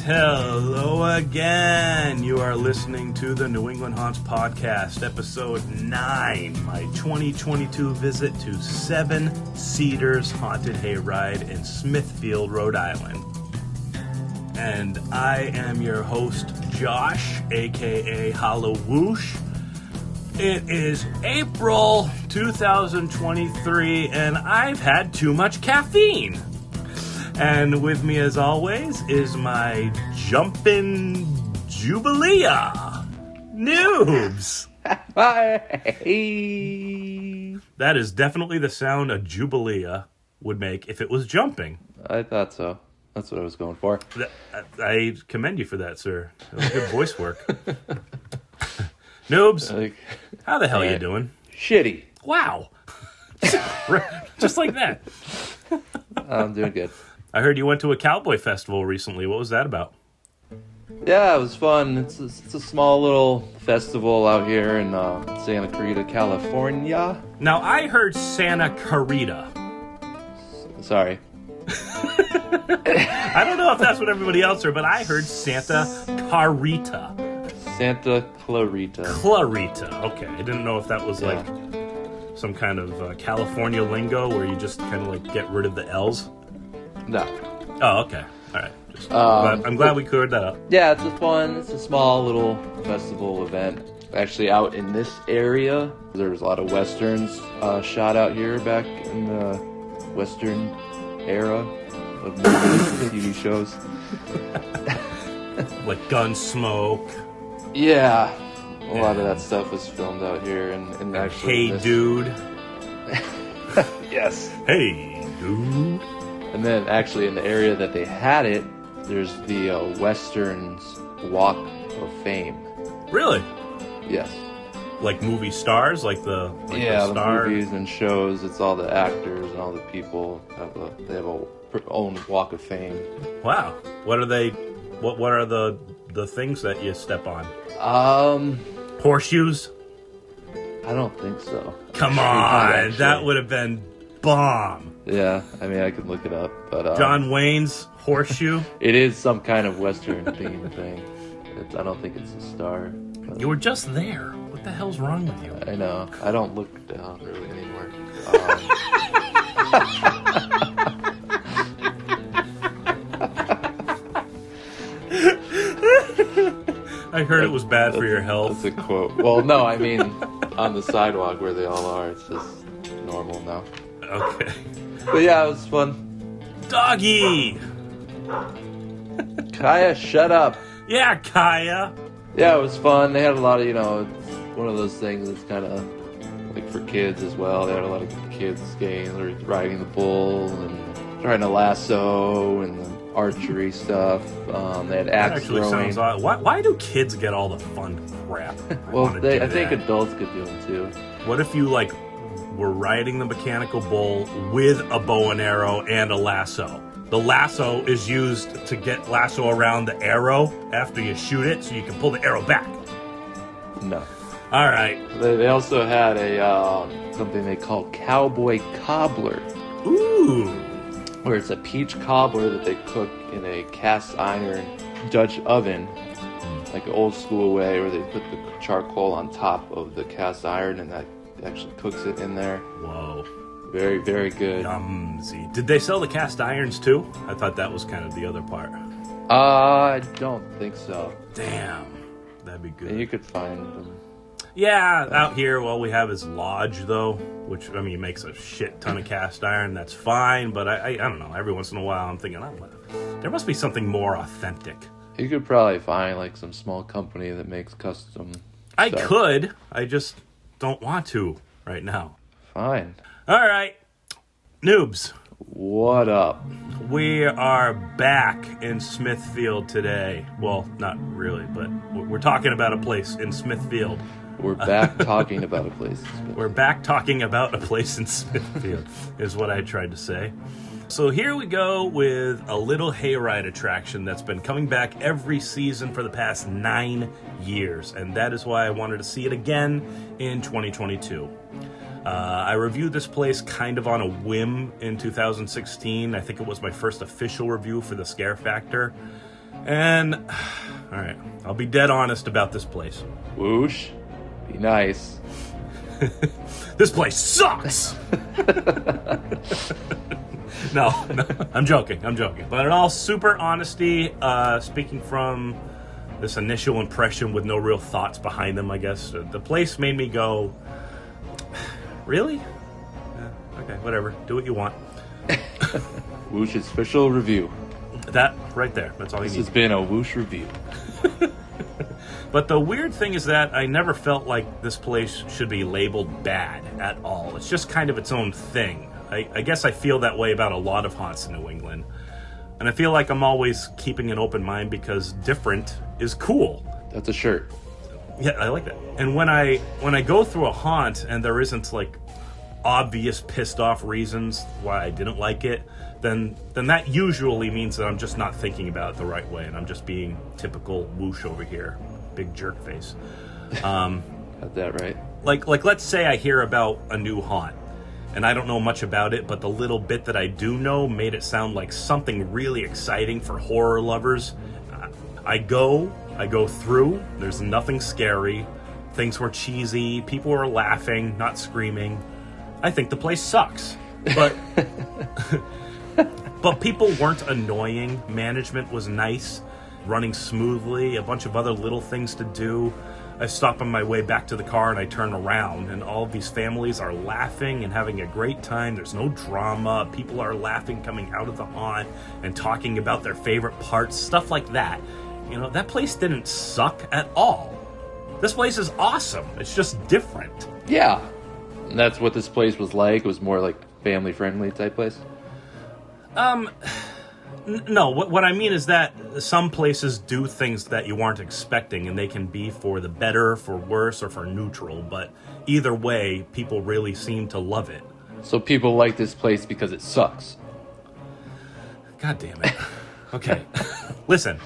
Hello again. You are listening to the New England Haunts Podcast, episode 9, my 2022 visit to Seven Cedars Haunted Hayride in Smithfield, Rhode Island. And I am your host, Josh, aka Hallowoosh. It is April 2023, and I've had too much caffeine. And with me, as always, is my jumpin' Jubilee Noobs. Hi. That is definitely the sound a Jubilee would make if it was jumping. I thought so. That's what I was going for. I commend you for that, sir. That was good voice work. Noobs, how the hell are you doing? Shitty. Wow. Just like that. I'm doing good. I heard you went to a cowboy festival recently. What was that about? Yeah, it was fun. It's a small little festival out here in Santa Clarita, California. Now, I heard Santa Clarita. Sorry. I don't know if that's what everybody else heard, but I heard Santa Clarita. Santa Clarita. Clarita. Okay. I didn't know if that was like some kind of California lingo where you just kind of like get rid of the L's. No. Oh, okay. All right. I'm glad we cleared that up. Yeah, it's a small little festival event. Actually, out in this area, there's a lot of westerns shot out here back in the western era of movies and TV shows. Like Gunsmoke. Yeah. A lot of that stuff was filmed out here, and actually. Hey, dude. Yes. Hey, dude. And then, actually, in the area that they had it, there's the Westerns Walk of Fame. Really? Yes. Like movie stars, like the the movies and shows. It's all the actors and all the people have a own Walk of Fame. Wow. What are they? What are the things that you step on? Horseshoes? I don't think so. Come on, that would have been bomb. Yeah, I mean, I could look it up, but John Wayne's horseshoe. It is some kind of Western themed thing. I don't think it's a star. But you were just there. What the hell's wrong with you? I know. I don't look down really anymore. I heard it was bad for your health. That's a quote. Well, no, I mean on the sidewalk where they all are. It's just normal now. Okay. But yeah, it was fun. Doggy! Kaya, shut up. Yeah, Kaya. Yeah, it was fun. They had a lot of, it's one of those things that's kind of like for kids as well. They had a lot of kids games, or riding the bull and trying to lasso and archery stuff. They had axe throwing. Sounds odd. Why do kids get all the fun crap? Well, I think adults could do them too. What if you were riding the mechanical bull with a bow and arrow and a lasso? The lasso is used to get lasso around the arrow after you shoot it, so you can pull the arrow back. No. All right. They also had something they call cowboy cobbler. Ooh. Where it's a peach cobbler that they cook in a cast iron Dutch oven, like an old school way, where they put the charcoal on top of the cast iron, and that actually cooks it in there. Whoa. Very, very good. Yumsy. Did they sell the cast irons too? I thought that was kind of the other part. I don't think so. Damn. That'd be good. And you could find them. Yeah, out here, all we have is Lodge, though, which, I mean, makes a shit ton of cast iron. That's fine, but I don't know. Every once in a while, I'm thinking, there must be something more authentic. You could probably find, some small company that makes custom I stuff. could. I just don't want to right now. Fine. All right. Noobs. What up? We are back in Smithfield today. Well, not really, but we're talking about a place in Smithfield. We're back talking about a place in Smithfield. We're back talking about a place in Smithfield, is what I tried to say. So here we go with a little hayride attraction that's been coming back every season for the past 9 years, and that is why I wanted to see it again in 2022. I reviewed this place kind of on a whim in 2016. I think it was my first official review for the Scare Factor. And, all right, I'll be dead honest about this place. Whoosh. Be nice. This place sucks! No, I'm joking. But in all super honesty, speaking from this initial impression with no real thoughts behind them, I guess, the place made me go, really? Yeah, okay, whatever. Do what you want. Whoosh's official review. That right there. That's all you need. This has been a Whoosh review. But the weird thing is that I never felt like this place should be labeled bad at all. It's just kind of its own thing. I guess I feel that way about a lot of haunts in New England. And I feel like I'm always keeping an open mind because different is cool. That's a shirt. Yeah, I like that. And when I go through a haunt and there isn't like obvious pissed off reasons why I didn't like it, then that usually means that I'm just not thinking about it the right way and I'm just being typical whoosh over here. Big jerk face. Got that right. Like let's say I hear about a new haunt and I don't know much about it, but the little bit that I do know made it sound like something really exciting for horror lovers. I go through, there's nothing scary, things were cheesy, people were laughing, not screaming. I think the place sucks. But but people weren't annoying, management was nice, running smoothly, a bunch of other little things to do. I stop on my way back to the car and I turn around and all of these families are laughing and having a great time. There's no drama. People are laughing coming out of the haunt and talking about their favorite parts, stuff like that. You know, that place didn't suck at all. This place is awesome. It's just different. Yeah. And that's what this place was like. It was more like family-friendly type place? No, what I mean is that some places do things that you aren't expecting, and they can be for the better, for worse, or for neutral. But either way, people really seem to love it. So people like this place because it sucks. God damn it. Okay. Listen,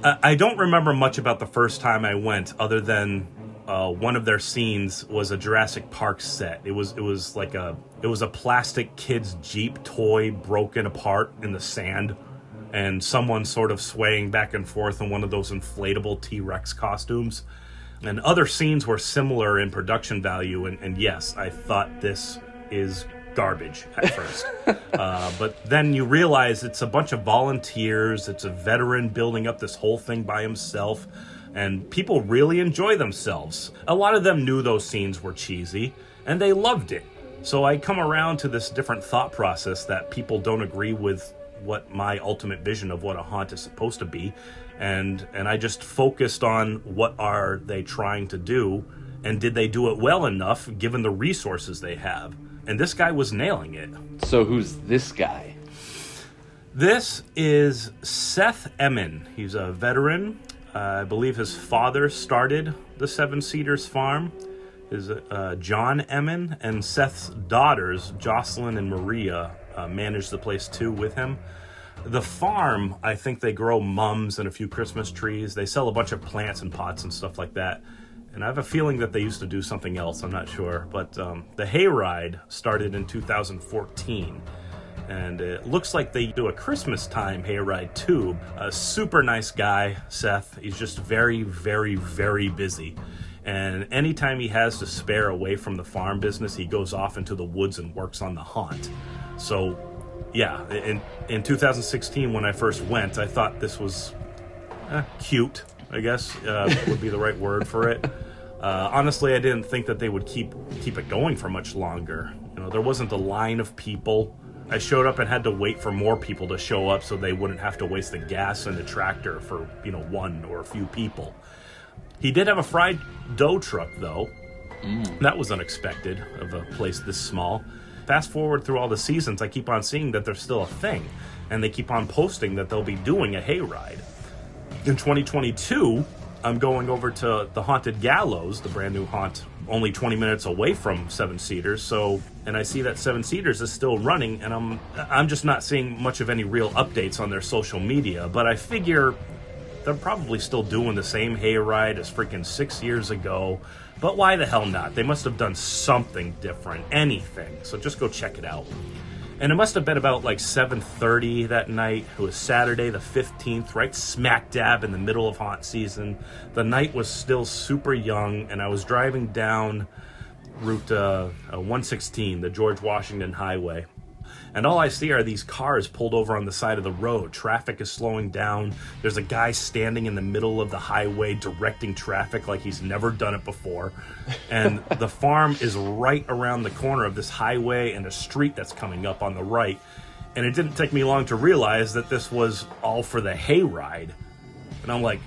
I don't remember much about the first time I went, other than one of their scenes was a Jurassic Park set. It was a plastic kid's Jeep toy broken apart in the sand, and someone sort of swaying back and forth in one of those inflatable T-Rex costumes. And other scenes were similar in production value, and yes, I thought this is garbage at first. But then you realize it's a bunch of volunteers, it's a veteran building up this whole thing by himself, and people really enjoy themselves. A lot of them knew those scenes were cheesy, and they loved it. So I come around to this different thought process that people don't agree with what my ultimate vision of what a haunt is supposed to be, and I just focused on what are they trying to do, and did they do it well enough given the resources they have. And this guy was nailing it. So who's this guy? This is Seth Emmon. He's a veteran. I believe his father started the Seven Cedars Farm. Is John Emmon, and Seth's daughters, Jocelyn and Maria, manage the place too with him. The farm, I think they grow mums and a few Christmas trees. They sell a bunch of plants and pots and stuff like that. And I have a feeling that they used to do something else, I'm not sure. But the hayride started in 2014. And it looks like they do a Christmas time hayride too. A super nice guy, Seth. He's just very, very, very busy. And anytime he has to spare away from the farm business, he goes off into the woods and works on the haunt. So, yeah, in 2016 when I first went, I thought this was cute, I guess would be the right word for it. Honestly, I didn't think that they would keep it going for much longer. You know, there wasn't a line of people. I showed up and had to wait for more people to show up so they wouldn't have to waste the gas in the tractor for, one or a few people. He did have a fried dough truck, though. That was unexpected of a place this small. Fast forward through all the seasons, I keep on seeing that there's still a thing. And they keep on posting that they'll be doing a hayride. In 2022, I'm going over to the haunted Gallows, the brand new haunt, only 20 minutes away from Seven Cedars. And I see that Seven Cedars is still running, and I'm just not seeing much of any real updates on their social media. But I figure they're probably still doing the same hayride as freaking 6 years ago. But why the hell not? They must have done something different, anything. So just go check it out. And it must have been about like 7:30 that night. It was Saturday the 15th, right smack dab in the middle of haunt season. The night was still super young, and I was driving down Route 116, the George Washington Highway. And all I see are these cars pulled over on the side of the road. Traffic is slowing down. There's a guy standing in the middle of the highway directing traffic like he's never done it before. And the farm is right around the corner of this highway and a street that's coming up on the right. And it didn't take me long to realize that this was all for the hayride. And I'm like,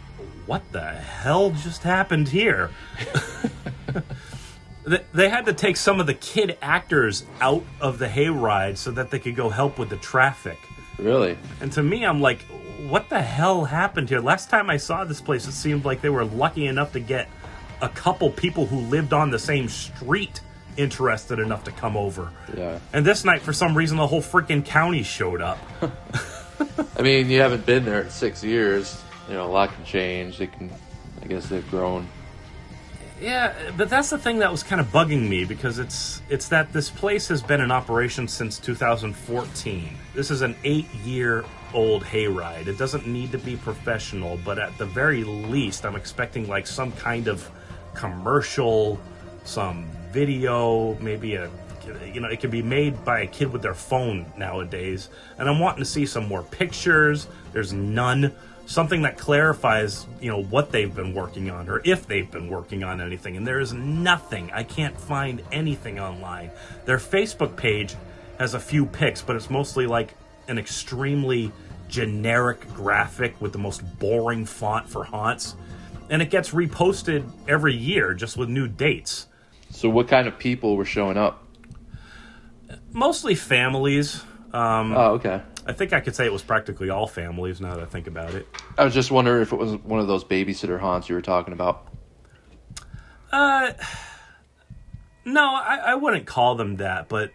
what the hell just happened here? They had to take some of the kid actors out of the hayride so that they could go help with the traffic. Really? And to me, I'm like, what the hell happened here? Last time I saw this place, it seemed like they were lucky enough to get a couple people who lived on the same street interested enough to come over. Yeah. And this night, for some reason, the whole freaking county showed up. I mean, you haven't been there in 6 years. You know, a lot can change. I guess they've grown. Yeah, but that's the thing that was kind of bugging me, because it's that this place has been in operation since 2014. This is an 8-year-old hayride. It doesn't need to be professional, but at the very least, I'm expecting like some kind of commercial, some video, maybe it can be made by a kid with their phone nowadays. And I'm wanting to see some more pictures. There's none. Something that clarifies, what they've been working on, or if they've been working on anything. And there is nothing. I can't find anything online. Their Facebook page has a few pics, but it's mostly like an extremely generic graphic with the most boring font for haunts. And it gets reposted every year, just with new dates. So what kind of people were showing up? Mostly families. Oh, okay. I think I could say it was practically all families, now that I think about it. I was just wondering if it was one of those babysitter haunts you were talking about. No, I wouldn't call them that, but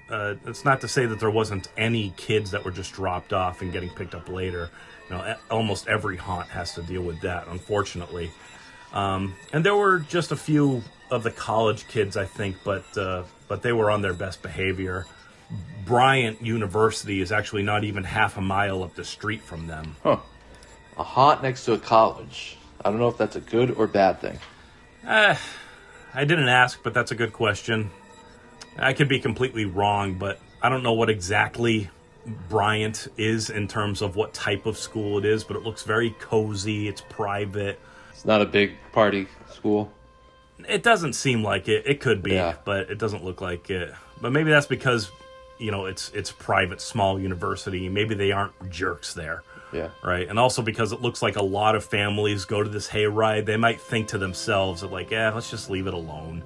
it's not to say that there wasn't any kids that were just dropped off and getting picked up later. Almost every haunt has to deal with that, unfortunately. And there were just a few of the college kids, I think, but they were on their best behavior. Bryant University is actually not even half a mile up the street from them. Huh. A haunt next to a college. I don't know if that's a good or bad thing. I didn't ask, but that's a good question. I could be completely wrong, but I don't know what exactly Bryant is in terms of what type of school it is, but it looks very cozy. It's private. It's not a big party school. It doesn't seem like it. It could be, yeah. But it doesn't look like it. But maybe that's because it's private, small university. Maybe they aren't jerks there. Yeah. Right? And also because it looks like a lot of families go to this hayride, they might think to themselves that let's just leave it alone.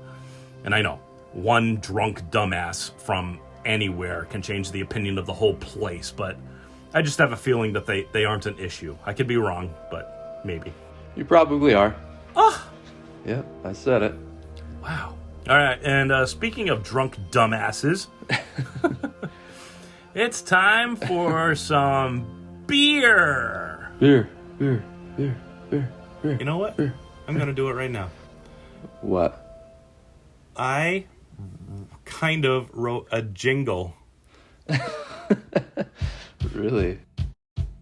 And I know, one drunk dumbass from anywhere can change the opinion of the whole place, but I just have a feeling that they aren't an issue. I could be wrong, but maybe. You probably are. Oh! Yeah, I said it. Wow. All right, and speaking of drunk dumbasses, it's time for some beer. Beer. You know what? Beer. I'm going to do it right now. What? I kind of wrote a jingle. Really?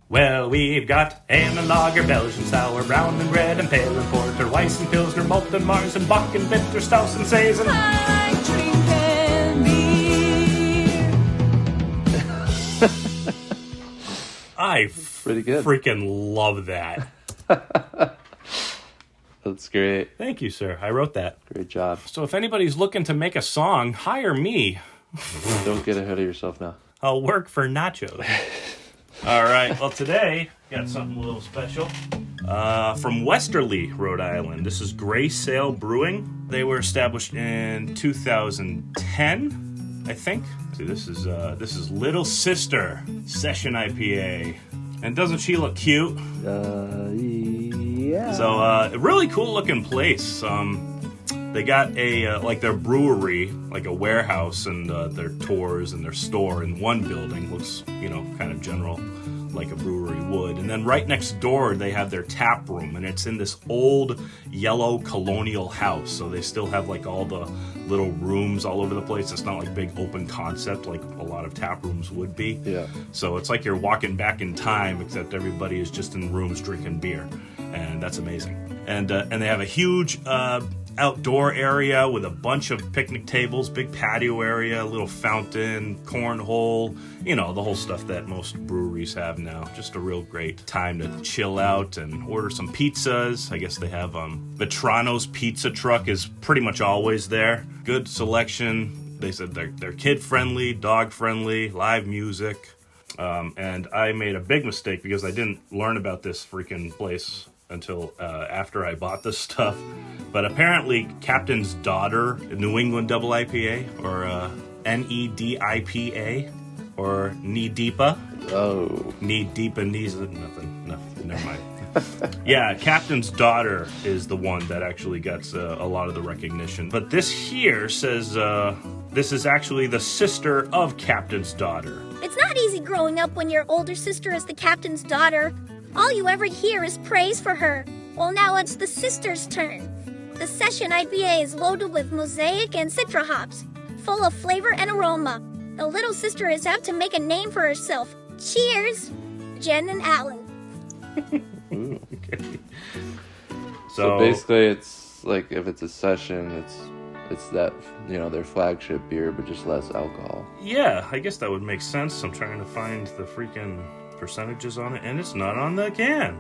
Well, we've got ale and lager, Belgian sour, brown and red and pale and porter, Weiss and Pilsner, malt and Mars and Bock and Bitter, Staus and Saison. I like drinking beer. I pretty good. Freaking love that. That's great. Thank you, sir. I wrote that. Great job. So if anybody's looking to make a song, hire me. Don't get ahead of yourself now. I'll work for nachos. All right. Well, today, got something a little special. From Westerly, Rhode Island. This is Gray Sail Brewing. They were established in 2010, I think. See, this is Little Sister Session IPA. And doesn't she look cute? Yeah. So, a really cool looking place. They got their brewery, like a warehouse, and their tours and their store in one building. Looks, kind of general like a brewery would. And then right next door, they have their tap room, and it's in this old yellow colonial house. So they still have like all the little rooms all over the place. It's not like big open concept like a lot of tap rooms would be. Yeah. So it's like you're walking back in time, except everybody is just in rooms drinking beer, and that's amazing. And they have a huge outdoor area with a bunch of picnic tables, big patio area, little fountain, cornhole, you know, the whole stuff that most breweries have now. Just a real great time to chill out and order some pizzas. I guess they have Vetrano's pizza truck is pretty much always there. Good selection. They said they're kid-friendly, dog-friendly, live music. And I made a big mistake because I didn't learn about this freaking place until after I bought this stuff. But apparently Captain's Daughter, New England Double IPA, or NEDIPA, or Knee Deepa. Oh. Knee Deepa, knees, nothing, never mind. Yeah, Captain's Daughter is the one that actually gets a lot of the recognition. But this here says this is actually the sister of Captain's Daughter. It's not easy growing up when your older sister is the captain's daughter. All you ever hear is praise for her. Well, now it's the sister's turn. The Session IPA is loaded with mosaic and citra hops, full of flavor and aroma. The little sister is out to make a name for herself. Cheers, Jen and Alan. Okay. So basically, it's like if it's a session, it's that, you know, their flagship beer, but just less alcohol. Yeah, I guess that would make sense. I'm trying to find the freaking percentages on it, and it's not on the can.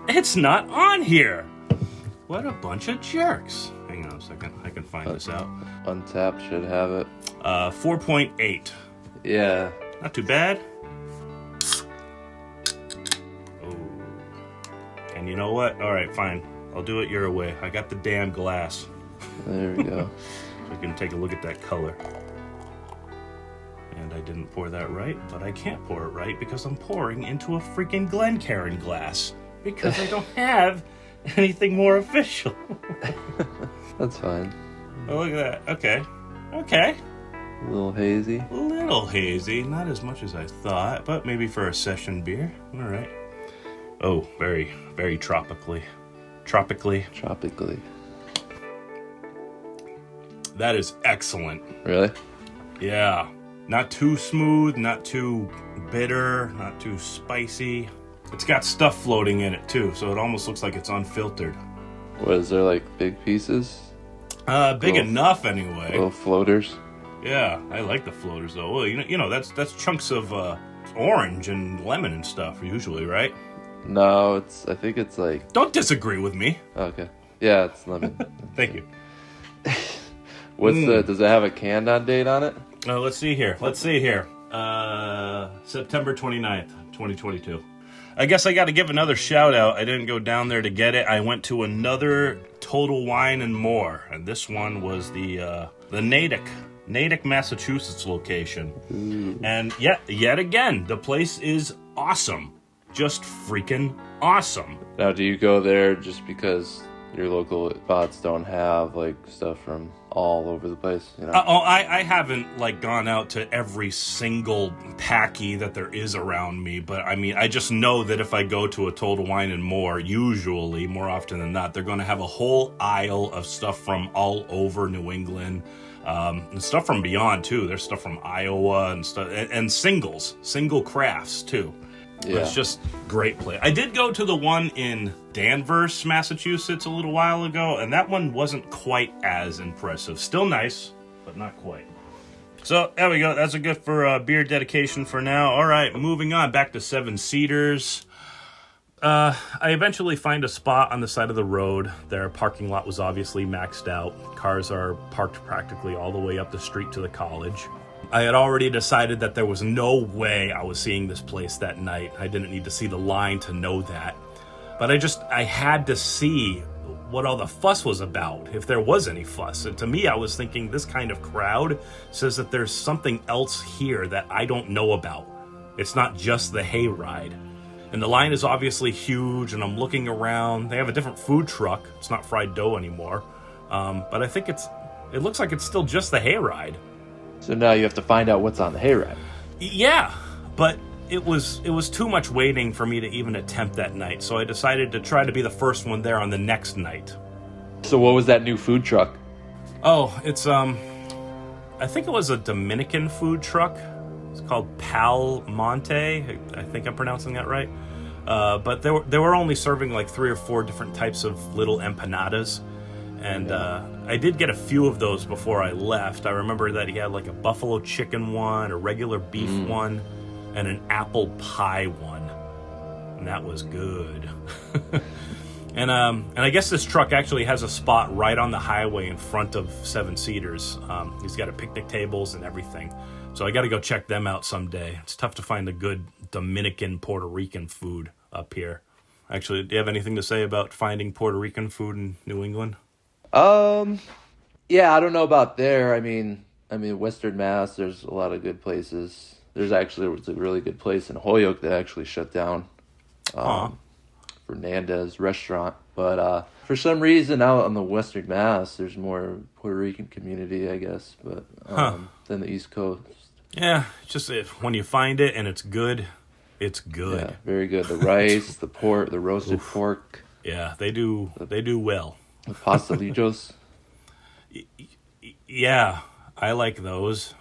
It's not on here. What a bunch of jerks. Hang on a second. I can find this out. Untapped should have it. 4.8. Yeah. Not too bad. Oh. And you know what? All right, fine. I'll do it your way. I got the damn glass. There we go. So I can take a look at that color. And I didn't pour that right, but I can't pour it right because I'm pouring into a freaking Glencairn glass. Because I don't have anything more official. That's fine. Oh, look at that. Okay. Okay. A little hazy. A little hazy. Not as much as I thought, but maybe for a session beer. All right. Oh, very, very tropically. Tropically. That is excellent. Really? Yeah. Not too smooth, not too bitter, not too spicy. It's got stuff floating in it, too, so it almost looks like it's unfiltered. What, is there like big pieces? Big enough, anyway. Little floaters? Yeah, I like the floaters, though. Well, you know that's chunks of orange and lemon and stuff, usually, right? No, I think it's like... Don't disagree with me. Okay. Yeah, it's lemon. Thank you. Does it have a canned on date on it? Let's see here. September 29th, 2022. I guess I got to give another shout out. I didn't go down there to get it. I went to another Total Wine and More, and this one was the Natick, Massachusetts location. Ooh. And yet again, the place is awesome. Just freaking awesome. Now, do you go there just because your local spots don't have like stuff from all over the place, you know? I haven't like gone out to every single packy that there is around me, but I mean, I just know that if I go to a Total Wine and More, usually, more often than not, they're going to have a whole aisle of stuff from all over New England, and stuff from beyond too. There's stuff from Iowa and stuff, and single crafts too. Yeah. It's just great place. I did go to the one in Danvers, Massachusetts a little while ago, and that one wasn't quite as impressive. Still nice, but not quite. So, there we go. That's a good for beer dedication for now. All right, moving on. Back to Seven Cedars. I eventually find a spot on the side of the road. Their parking lot was obviously maxed out. Cars are parked practically all the way up the street to the college. I had already decided that there was no way I was seeing this place that night. I didn't need to see the line to know that. But I had to see what all the fuss was about, if there was any fuss. And to me, I was thinking this kind of crowd says that there's something else here that I don't know about. It's not just the hayride. And the line is obviously huge, and I'm looking around. They have a different food truck. It's not fried dough anymore. But I think it looks like it's still just the hayride. So now you have to find out what's on the hayride. Yeah, but it was too much waiting for me to even attempt that night, so I decided to try to be the first one there on the next night. So what was that new food truck? Oh, it's I think it was a Dominican food truck. It's called Pal Monte. I think I'm pronouncing that right. But they were only serving like 3 or 4 different types of little empanadas. And I did get a few of those before I left. I remember that he had like a buffalo chicken one, a regular beef one, and an apple pie one. And that was good. And I guess this truck actually has a spot right on the highway in front of Seven Cedars. He's got a picnic tables and everything. So I got to go check them out someday. It's tough to find a good Dominican, Puerto Rican food up here. Actually, do you have anything to say about finding Puerto Rican food in New England? Yeah, I don't know about there. I mean, Western Mass, there's a lot of good places. There was a really good place in Holyoke that actually shut down. Fernandez restaurant. But for some reason out on the Western Mass, there's more Puerto Rican community, I guess, but than the East Coast. Yeah, just when you find it and it's good, it's good. Yeah, very good. The rice, the pork, the roasted pork. Yeah, they do well. The pastelillos. Yeah, I like those.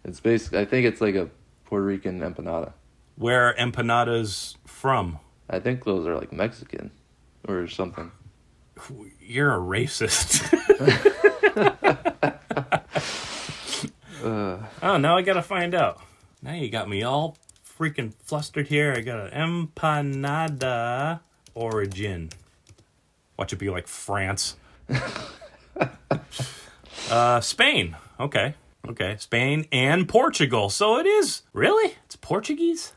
It's basically, I think it's like a Puerto Rican empanada. Where are empanadas from? I think those are like Mexican or something. You're a racist. Oh, now I gotta find out. Now you got me all freaking flustered here. I got an empanada origin. Watch it be like France. Spain. Okay. Spain and Portugal. So it is. Really? It's Portuguese?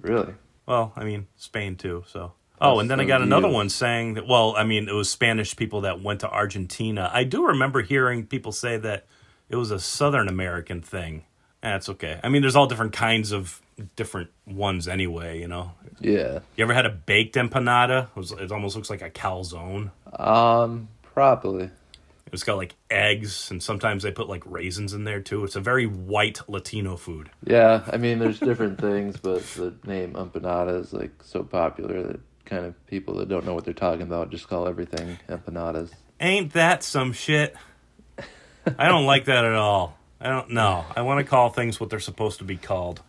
Really? Well, I mean, Spain too, so. Oh, and then I got another one saying that, well, I mean, it was Spanish people that went to Argentina. I do remember hearing people say that it was a Southern American thing. That's okay. I mean, there's all different kinds of different ones anyway, you know? Yeah. You ever had a baked empanada? It almost looks like a calzone. Probably. It's got like eggs, and sometimes they put like raisins in there too. It's a very white Latino food. Yeah, I mean, there's different things, but the name empanada is like so popular that kind of people that don't know what they're talking about just call everything empanadas. Ain't that some shit? I don't like that at all. I don't know. I want to call things what they're supposed to be called.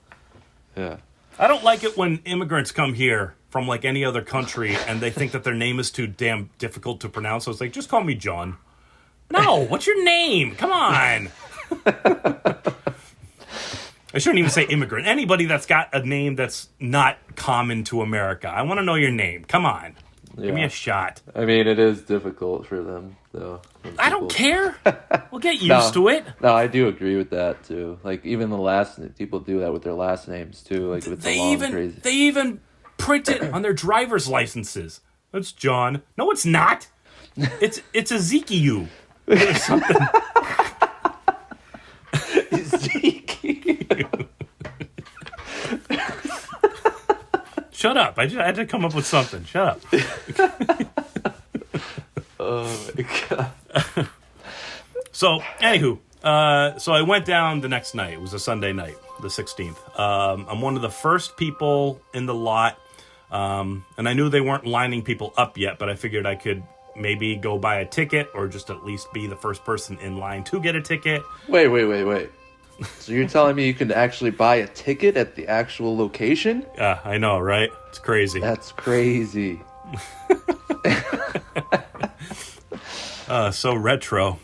Yeah. I don't like it when immigrants come here from like any other country and they think that their name is too damn difficult to pronounce. So it's like, just call me John. No, what's your name? Come on. I shouldn't even say immigrant. Anybody that's got a name that's not common to America. I want to know your name. Come on. Yeah. Give me a shot. I mean, it is difficult for them, though. I don't care. We'll get used to it. No, I do agree with that, too. Like, even people do that with their last names, too. Like, if it's a long, crazy... They even print it on their driver's licenses. That's John. No, it's not. It's Ezekiel. Or something. Ezekiel. Shut up. I had to come up with something. Shut up. Oh, my God. So, anywho, so I went down the next night. It was a Sunday night, the 16th. I'm one of the first people in the lot, and I knew they weren't lining people up yet, but I figured I could maybe go buy a ticket or just at least be the first person in line to get a ticket. Wait. So you're telling me you can actually buy a ticket at the actual location? Yeah, I know, right? It's crazy. That's crazy. So retro.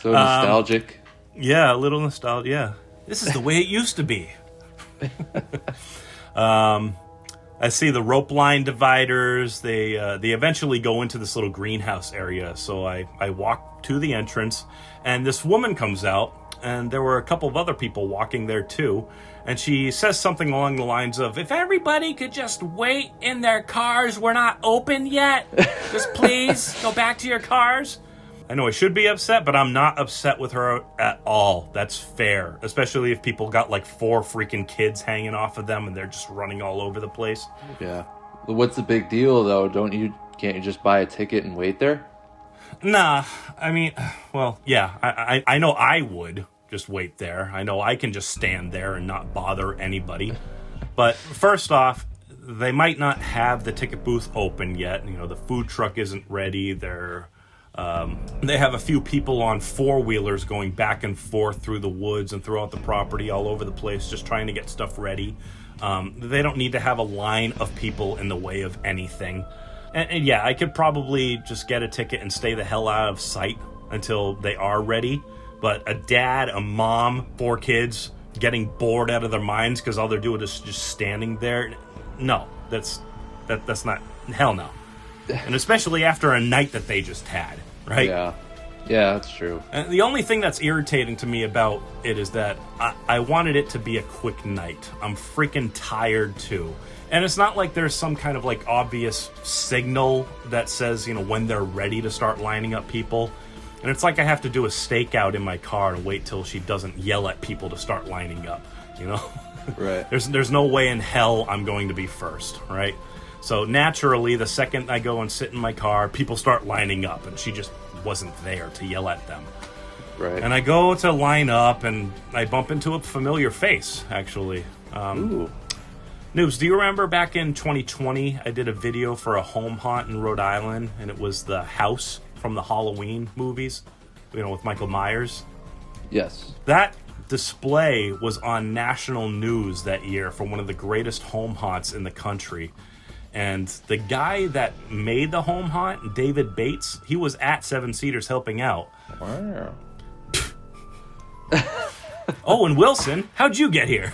So nostalgic. Yeah, a little nostalgia. Yeah. This is the way it used to be. I see the rope line dividers. They eventually go into this little greenhouse area. So I walk to the entrance, and this woman comes out, and there were a couple of other people walking there too. And she says something along the lines of, if everybody could just wait in their cars, we're not open yet. Just please go back to your cars. I know I should be upset, but I'm not upset with her at all. That's fair, especially if people got like 4 freaking kids hanging off of them and they're just running all over the place. Yeah. Well, what's the big deal, though? Can't you just buy a ticket and wait there? Nah, I mean, well, yeah, I know I would, just wait there. I know I can just stand there and not bother anybody. But first off, they might not have the ticket booth open yet. You know, the food truck isn't ready. They have a few people on four-wheelers going back and forth through the woods and throughout the property all over the place, just trying to get stuff ready. They don't need to have a line of people in the way of anything. And yeah, I could probably just get a ticket and stay the hell out of sight until they are ready. But a dad, a mom, 4 kids getting bored out of their minds because all they're doing is just standing there. No, that's not, hell no. And especially after a night that they just had, right? Yeah, that's true. And the only thing that's irritating to me about it is that I wanted it to be a quick night. I'm freaking tired too. And it's not like there's some kind of like obvious signal that says, you know, when they're ready to start lining up people. And it's like I have to do a stakeout in my car and wait till she doesn't yell at people to start lining up, you know? Right. There's no way in hell I'm going to be first, right? So naturally, the second I go and sit in my car, people start lining up, and she just wasn't there to yell at them. Right. And I go to line up, and I bump into a familiar face, actually. Ooh. Noobs, do you remember back in 2020, I did a video for a home haunt in Rhode Island, and it was the house from the Halloween movies, you know, with Michael Myers? Yes. That display was on national news that year for one of the greatest home haunts in the country. And the guy that made the home haunt, David Bates, he was at Seven Cedars helping out. Wow. Oh, and Wilson, how'd you get here?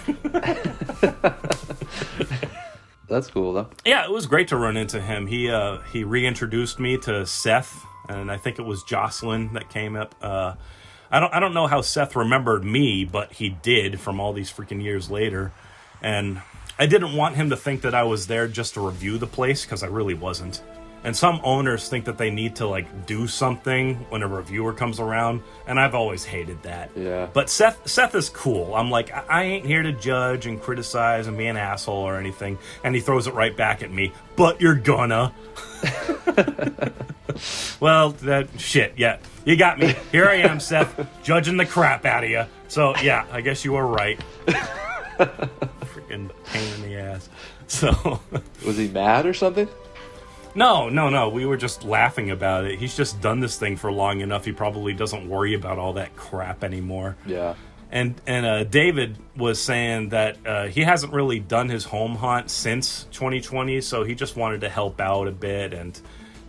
That's cool, though. Yeah, it was great to run into him. He reintroduced me to Seth, and I think it was Jocelyn that came up. I don't know how Seth remembered me, but he did from all these freaking years later. And I didn't want him to think that I was there just to review the place, because I really wasn't. And some owners think that they need to, like, do something when a reviewer comes around, and I've always hated that. Yeah. But Seth is cool. I'm like, I ain't here to judge and criticize and be an asshole or anything. And he throws it right back at me. But you're gonna. Well, shit, yeah. You got me. Here I am, Seth, judging the crap out of you. So, yeah, I guess you were right. Freaking pain in the ass. So. Was he mad or something? No. We were just laughing about it. He's just done this thing for long enough. He probably doesn't worry about all that crap anymore. Yeah. And David was saying that he hasn't really done his home haunt since 2020, so he just wanted to help out a bit and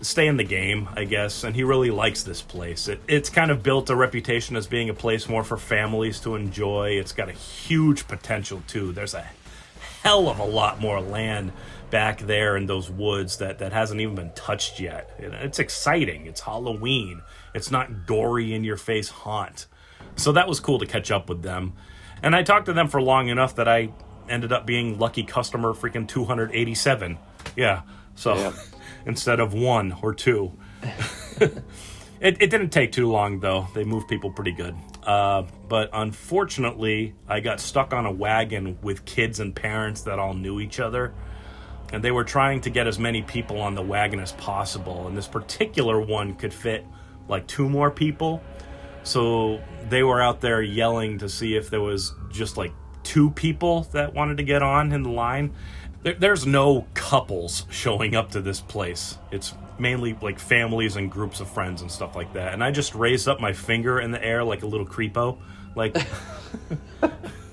stay in the game, I guess. And he really likes this place. It's kind of built a reputation as being a place more for families to enjoy. It's got a huge potential, too. There's a hell of a lot more land back there in those woods that hasn't even been touched yet. It's exciting. It's Halloween. It's not gory in your face haunt. So that was cool to catch up with them. And I talked to them for long enough that I ended up being lucky customer freaking 287. Yeah. So yeah. Instead of 1 or 2. It didn't take too long, though. They moved people pretty good. But unfortunately, I got stuck on a wagon with kids and parents that all knew each other. And they were trying to get as many people on the wagon as possible. And this particular one could fit like 2 more people. So they were out there yelling to see if there was just like 2 people that wanted to get on in the line. There's no couples showing up to this place. It's mainly like families and groups of friends and stuff like that. And I just raised up my finger in the air like a little creepo. Like...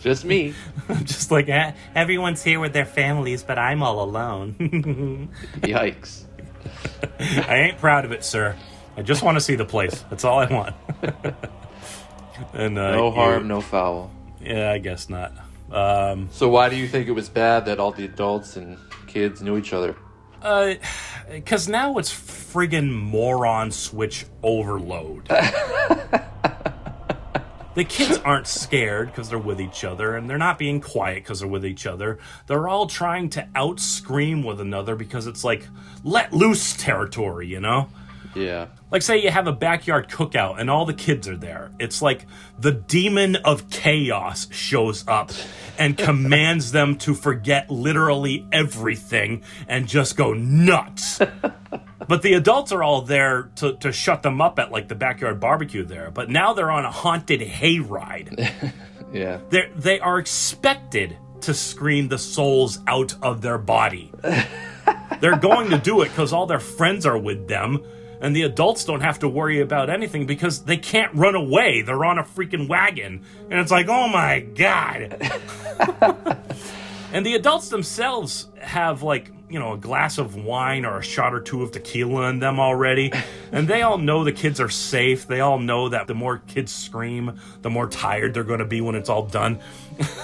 Just me. Just like, everyone's here with their families, but I'm all alone. Yikes. I ain't proud of it, sir. I just want to see the place. That's all I want. And no harm, no foul. Yeah, I guess not. So why do you think it was bad that all the adults and kids knew each other? Because now it's friggin' moron switch overload. The kids aren't scared because they're with each other, and they're not being quiet because they're with each other. They're all trying to out-scream with another because it's like let loose territory, you know? Yeah. Like, say you have a backyard cookout and all the kids are there. It's like the demon of chaos shows up and commands them to forget literally everything and just go nuts. But the adults are all there to shut them up at, like, the backyard barbecue there. But now they're on a haunted hayride. Yeah. They are expected to scream the souls out of their body. They're going to do it because all their friends are with them, and the adults don't have to worry about anything because they can't run away. They're on a freaking wagon. And it's like, oh my God. And the adults themselves have, like, you know, a glass of wine or a shot or two of tequila in them already. And they all know the kids are safe. They all know that the more kids scream, the more tired they're going to be when it's all done.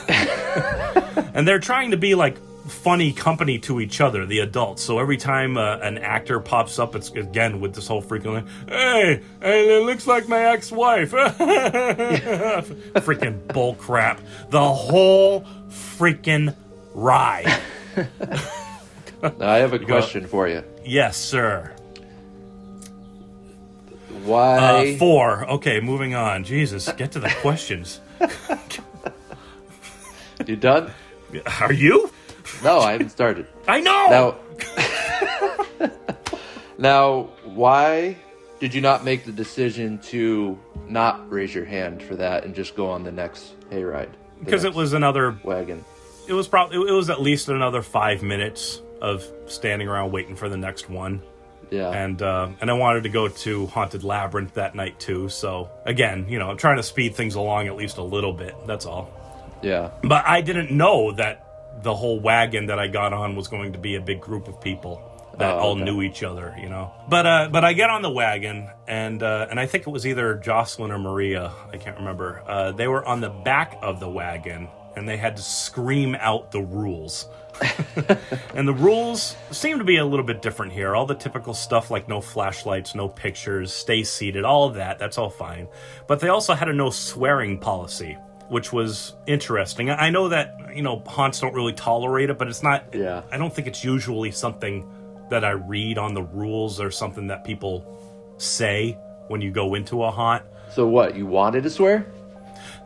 And they're trying to be, like, funny company to each other, the adults. So every time an actor pops up, it's again with this whole freaking like, hey, it looks like my ex-wife. Freaking bull crap. The whole freaking ride. Now, I have a question for you. Yes, sir. Why? 4. Okay, moving on. Jesus, get to the questions. You done? Are you? No, I haven't started. I know! Now, why did you not make the decision to not raise your hand for that and just go on the next hayride? Because it was another wagon. It was at least another 5 minutes of standing around waiting for the next one. Yeah. And I wanted to go to Haunted Labyrinth that night too. So again, you know, I'm trying to speed things along at least a little bit. That's all. Yeah. But I didn't know that the whole wagon that I got on was going to be a big group of people that all knew each other, you know. But I get on the wagon, and I think it was either Jocelyn or Maria, I can't remember. They were on the back of the wagon, and they had to scream out the rules. And the rules seem to be a little bit different here. All the typical stuff like no flashlights, no pictures, stay seated, all of that, that's all fine. But they also had a no swearing policy, which was interesting. I know that, you know, haunts don't really tolerate it, but it's not... Yeah. I don't think it's usually something that I read on the rules or something that people say when you go into a haunt. So what, you wanted to swear?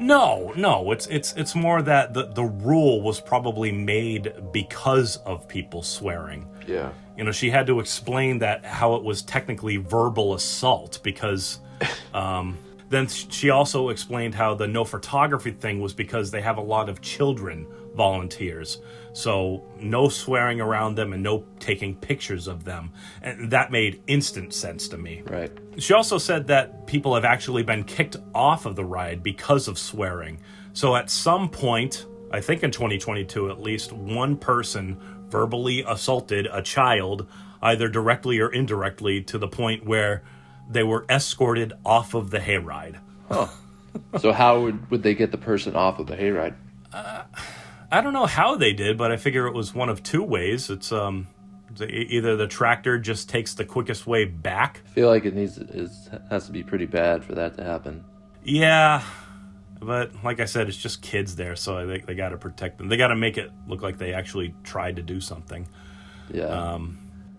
No. It's more that the rule was probably made because of people swearing. Yeah. You know, she had to explain that how it was technically verbal assault because... Then she also explained how the no photography thing was because they have a lot of children volunteers. So no swearing around them and no taking pictures of them. And that made instant sense to me. Right. She also said that people have actually been kicked off of the ride because of swearing. So at some point, I think in 2022 at least, one person verbally assaulted a child, either directly or indirectly, to the point where they were escorted off of the hayride. Huh. So how would they get the person off of the hayride? I don't know how they did, but I figure it was one of two ways. It's either the tractor just takes the quickest way back. I feel like it has to be pretty bad for that to happen. Yeah, but like I said, it's just kids there, so they got to protect them. They got to make it look like they actually tried to do something. Yeah.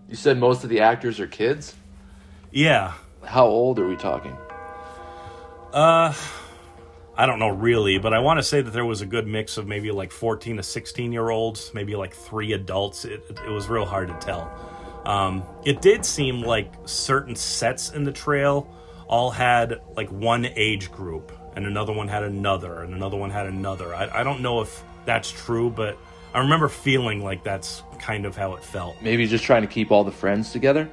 You said most of the actors are kids? Yeah. How old are we talking? I don't know really, but I want to say that there was a good mix of maybe like 14 to 16-year-olds, maybe like 3 adults. It was real hard to tell. It did seem like certain sets in the trail all had like one age group, and another one had another, and another one had another. I don't know if that's true, but I remember feeling like that's kind of how it felt. Maybe just trying to keep all the friends together?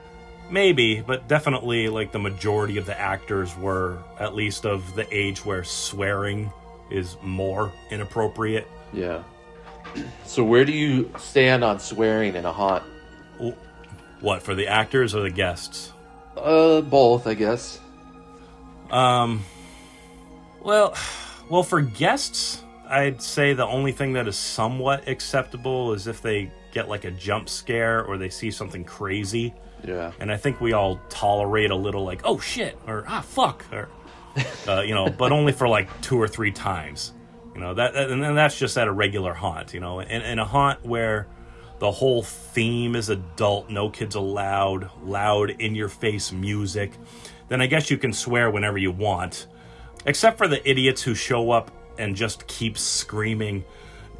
Maybe, but definitely like the majority of the actors were at least of the age where swearing is more inappropriate. Yeah. So where do you stand on swearing in a haunt? What, for the actors or the guests? Both, I guess. Well, for guests, I'd say the only thing that is somewhat acceptable is if they get like a jump scare or they see something crazy. Yeah. And I think we all tolerate a little like, oh shit, or ah fuck, or you know, but only for like 2 or 3 times. You know, and then that's just at a regular haunt, you know. In a haunt where The whole theme is adult, no kids allowed, loud, in-your-face music. Then I guess you can swear whenever you want. Except for the idiots who show up and just keep screaming,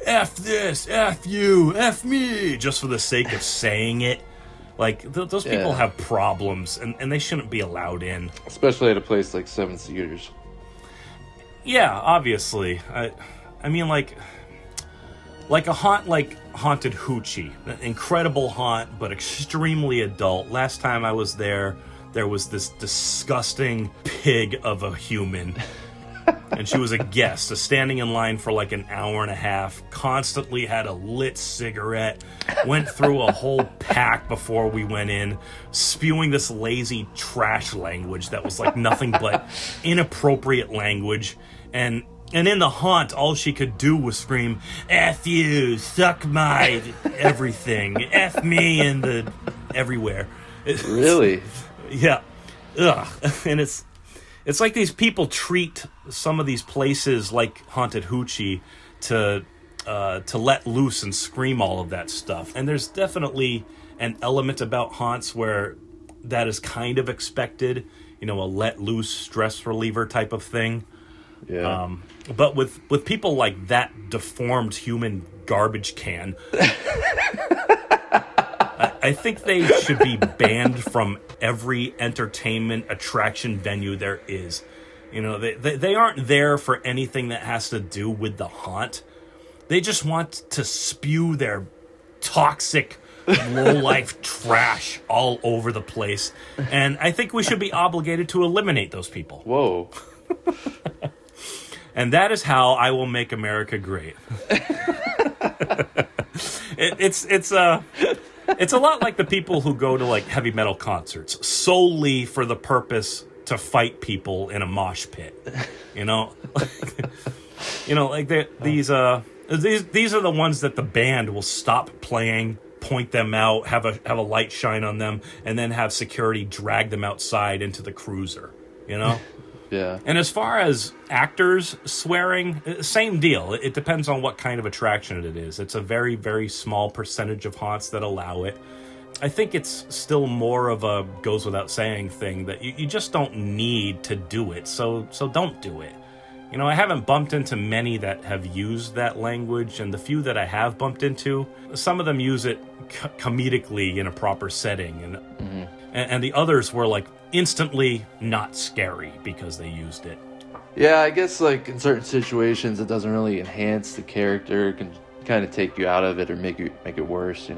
F this, F you, F me, just for the sake of saying it. Like, those people have problems, and they shouldn't be allowed in. Especially at a place like Seven Cedars. Yeah, obviously. I mean, like a haunt like Haunted Hoochie. An incredible haunt, but extremely adult. Last time I was there was this disgusting pig of a human. And she was a guest, standing in line for like an hour and a half, constantly had a lit cigarette, went through a whole pack before we went in, spewing this lazy trash language that was like nothing but inappropriate language. And in the haunt, all she could do was scream, F you, suck my everything, F me in the everywhere. Really? Yeah. Ugh. And it's like these people treat some of these places like Haunted Hoochie to let loose and scream all of that stuff. And there's definitely an element about haunts where that is kind of expected, a let loose stress reliever type of thing. Yeah. But with people like that deformed human garbage can, I think they should be banned from every entertainment attraction venue there is. They aren't there for anything that has to do with the haunt. They just want to spew their toxic, low-life trash all over the place. And I think we should be obligated to eliminate those people. Whoa. And that is how I will make America great. It's a lot like the people who go to like heavy metal concerts solely for the purpose to fight people in a mosh pit. These are the ones that the band will stop playing, point them out, have a light shine on them, and then have security drag them outside into the cruiser. Yeah. And as far as actors swearing, same deal. It depends on what kind of attraction it is. It's a very, very small percentage of haunts that allow it. I think it's still more of a goes without saying thing that you just don't need to do it, so don't do it. I haven't bumped into many that have used that language, and the few that I have bumped into, some of them use it comedically in a proper setting, and the others were like instantly not scary because they used it. Yeah, I guess like in certain situations it doesn't really enhance the character. It can kind of take you out of it or make it worse,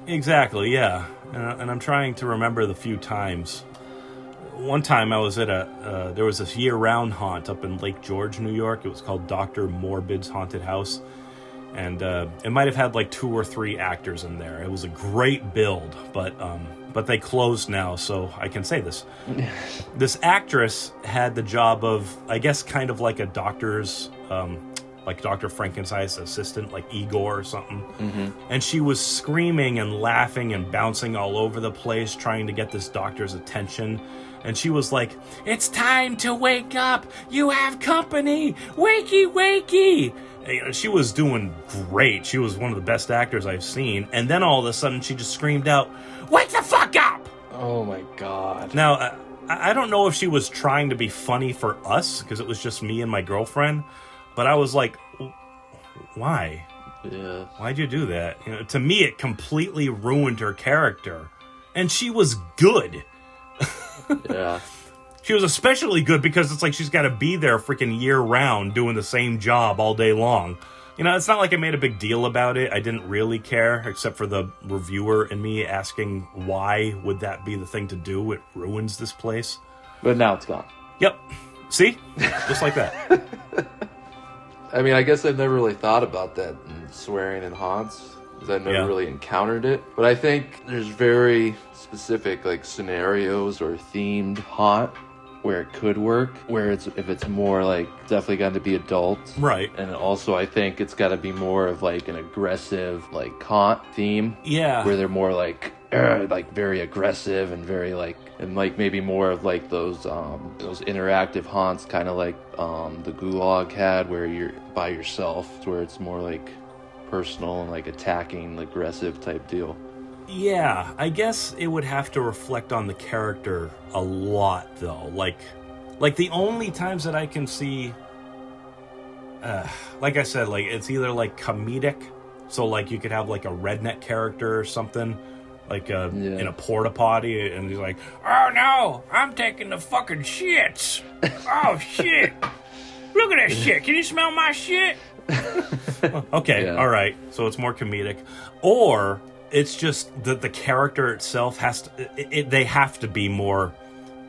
Exactly, yeah. And I'm trying to remember the few times. One time I was at there was this year-round haunt up in Lake George, New York. It was called Dr. Morbid's Haunted House. And it might have had like 2 or 3 actors in there. It was a great build, but they closed now, so I can say this. This actress had the job of, I guess, kind of like a doctor's, like Dr. Frankenstein's assistant, like Igor or something. Mm-hmm. And she was screaming and laughing and bouncing all over the place, trying to get this doctor's attention. And she was like, "It's time to wake up! You have company! Wakey, wakey!" She was doing great. She was one of the best actors I've seen. And then all of a sudden, she just screamed out, "Wake the fuck up!" Oh my god. Now, I don't know if she was trying to be funny for us, because it was just me and my girlfriend. But I was like, why? Yeah. Why'd you do that? To me, it completely ruined her character. And she was good. Yeah. She was especially good because it's like she's got to be there freaking year-round doing the same job all day long. It's not like I made a big deal about it. I didn't really care, except for the reviewer and me asking why would that be the thing to do. It ruins this place. But now it's gone. Yep. See? Just like that. I mean, I guess I've never really thought about that in swearing in haunts, because I've never really encountered it. But I think there's very specific, like, scenarios or themed haunt where it could work, where if it's more, like, definitely got to be adult. Right. And also I think it's got to be more of, like, an aggressive, like, haunt theme. Yeah. Where they're more, like very aggressive and very, like, and, like, maybe more of, like, those interactive haunts, kind of like the Gulag had, where you're by yourself, where it's more like personal and like attacking, aggressive type deal. Yeah, I guess it would have to reflect on the character a lot, though. Like the only times that I can see, like I said, like it's either like comedic, so like you could have like a redneck character or something, like in a porta potty, and he's like, "Oh no, I'm taking the fucking shits. Oh shit, look at that shit. Can you smell my shit?" Okay, Yeah. all right. So it's more comedic, or it's just that the character itself has to. They have to be more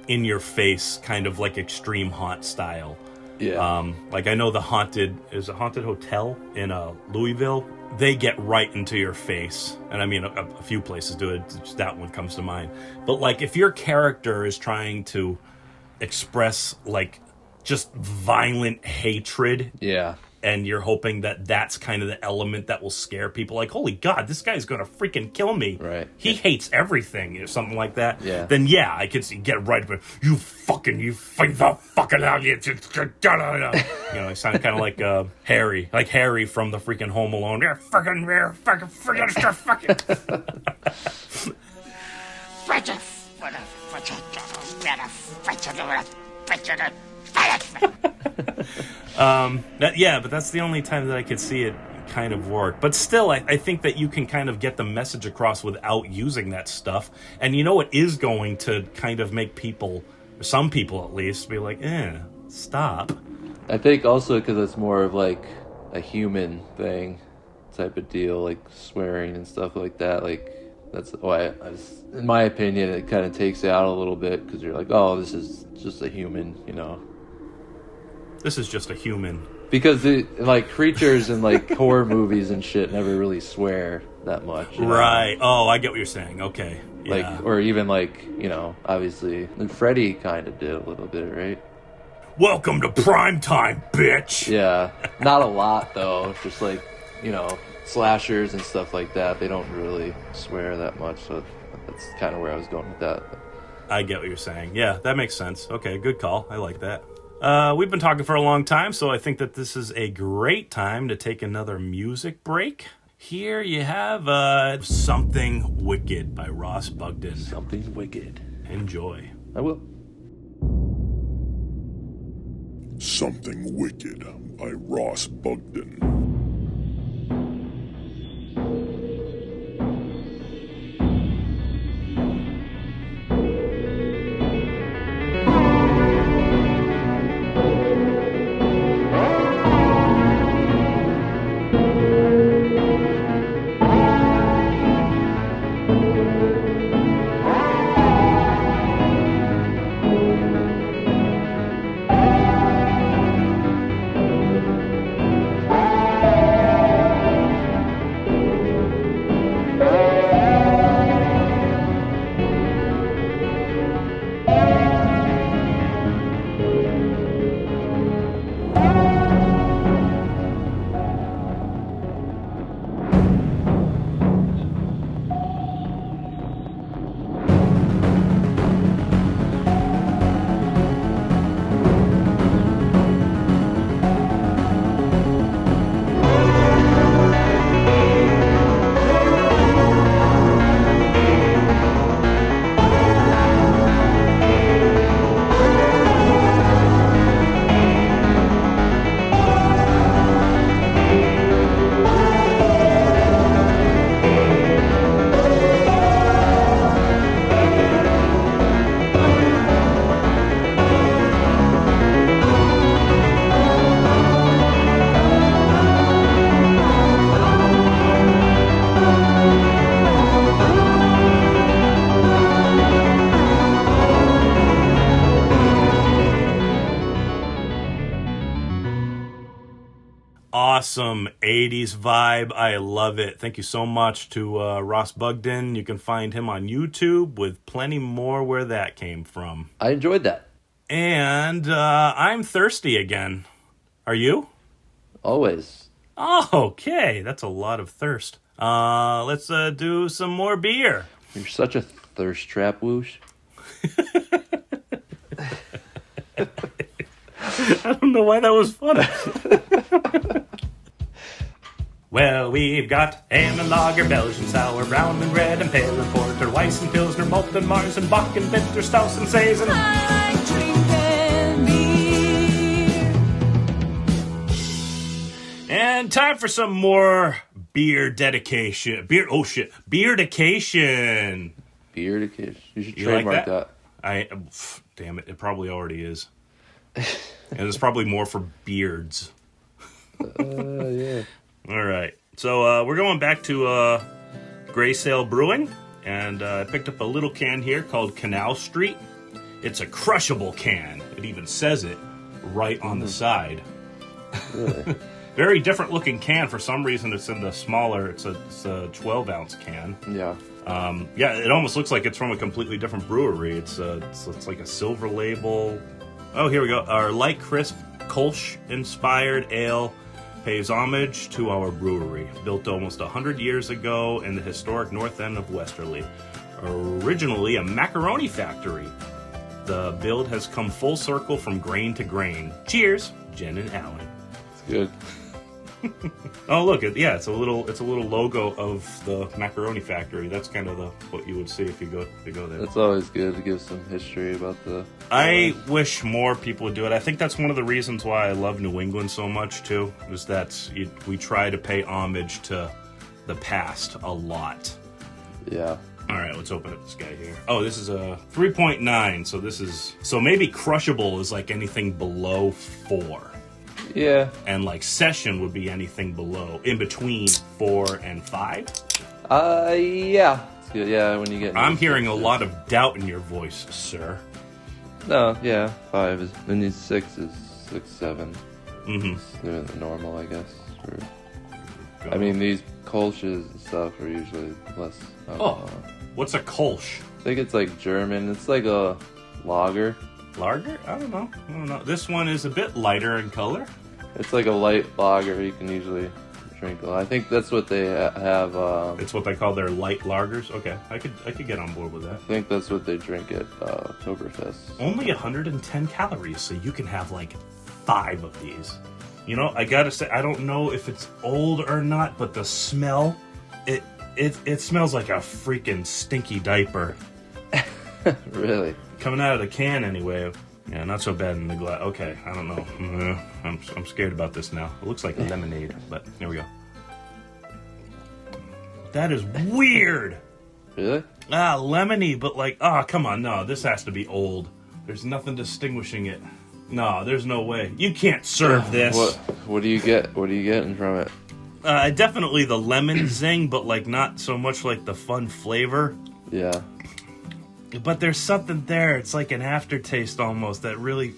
in your face, kind of like extreme haunt style. Yeah. Like I know the haunted hotel in Louisville. They get right into your face, and I mean a few places do it. Just that one comes to mind. But like if your character is trying to express like just violent hatred, Yeah. and you're hoping that that's kind of the element that will scare people, like, holy God, this guy's gonna freaking kill me. Right. He hates everything, or something like that. Yeah. Then yeah, I could see get right, but you fight the fucking out, you know, I sound kind of like Harry from the freaking Home Alone. Yeah, fucking. But that's the only time that I could see it kind of work. But still, I think that you can kind of get the message across without using that stuff. And you know, it is going to kind of make people, some people at least, be like, stop. I think also because it's more of like a human thing type of deal, like swearing and stuff like that. Like that's why, in my opinion, it kind of takes it out a little bit because you're like, oh, this is just a human, you know. This is just a human. Because like creatures in like horror movies and shit never really swear that much, you know? Right. Oh, I get what you're saying. Okay. Yeah. Like, or even like, you know, obviously, and Freddy kind of did a little bit, right? Welcome to prime time, bitch. Yeah, not a lot though. Just like, you know, slashers and stuff like that. They don't really swear that much, so that's kind of where I was going with that. I get what you're saying. Yeah, that makes sense. Okay, good call. I like that. We've been talking for a long time, so I think that this is a great time to take another music break. Here you have Something Wicked by Ross Bugden. Something Wicked. Enjoy. I will. Something Wicked by Ross Bugden. Awesome 80s vibe. I love it. Thank you so much to Ross Bugden. You can find him on YouTube with plenty more where that came from. I enjoyed that. And I'm thirsty again. Are you? Always. Oh, okay. That's a lot of thirst. Let's do some more beer. You're such a thirst trap, Whoosh. I don't know why that was funny. Well, we've got ale and lager, Belgian sour, brown and red and pale and porter, Weiss and Pilsner, malt and Mars and Bock and Winter, Strauss and Saison. I like drinking beer. And time for some more beer dedication. Beerdication. Beerdication. You should You like trademark that? that. Damn it, it probably already is. And it's probably more for beards. Yeah. All right. So we're going back to Gray Sail Brewing, and I picked up a little can here called Canal Street. It's a crushable can. It even says it right on the side. Really? Very different looking can. For some reason, it's in the smaller. It's a 12-ounce can. Yeah. Yeah, it almost looks like it's from a completely different brewery. It's like a silver label. Oh, here we go. Our light crisp Kolsch-inspired ale pays homage to our brewery, built almost 100 years ago in the historic north end of Westerly. Originally a macaroni factory, the build has come full circle from grain to grain. Cheers, Jen and Alan. It's good. Oh, look! It's a little logo of the macaroni factory. That's kind of what you would see if you go there. It's always good to give some history about the... I wish more people would do it. I think that's one of the reasons why I love New England so much, too, is that we try to pay homage to the past a lot. Yeah. All right, let's open up this guy here. Oh, this is a 3.9, so maybe crushable is like anything below 4. Yeah. And like session would be anything in between 4 and 5. Yeah. It's good. Yeah, when you get... I'm hearing a lot of doubt in your voice, sir. No, yeah. 5 is... And these 6 is 6, 7. Mm-hmm. They're the normal, I guess. I mean, these Kolsch's and stuff are usually less... What's a Kolsch? I think it's like German. It's like a lager. Lager? I don't know. This one is a bit lighter in color. It's like a light lager you can usually drink a lot. I think that's what they have. It's what they call their light lagers. Okay, I could get on board with that. I think that's what they drink at Oktoberfest. Only 110 calories, so you can have like 5 of these. You know, I gotta say, I don't know if it's old or not, but the smell, it smells like a freaking stinky diaper. Really? Coming out of the can anyway. Yeah, not so bad in the glass. Okay, I don't know. I'm scared about this now. It looks like lemonade, but here we go. That is weird. Really? Lemony, but like, come on, no, this has to be old. There's nothing distinguishing it. No, there's no way. You can't serve this. What do you get? What are you getting from it? Definitely the lemon zing, but like not so much like the fun flavor. Yeah. But there's something there. It's like an aftertaste almost that really...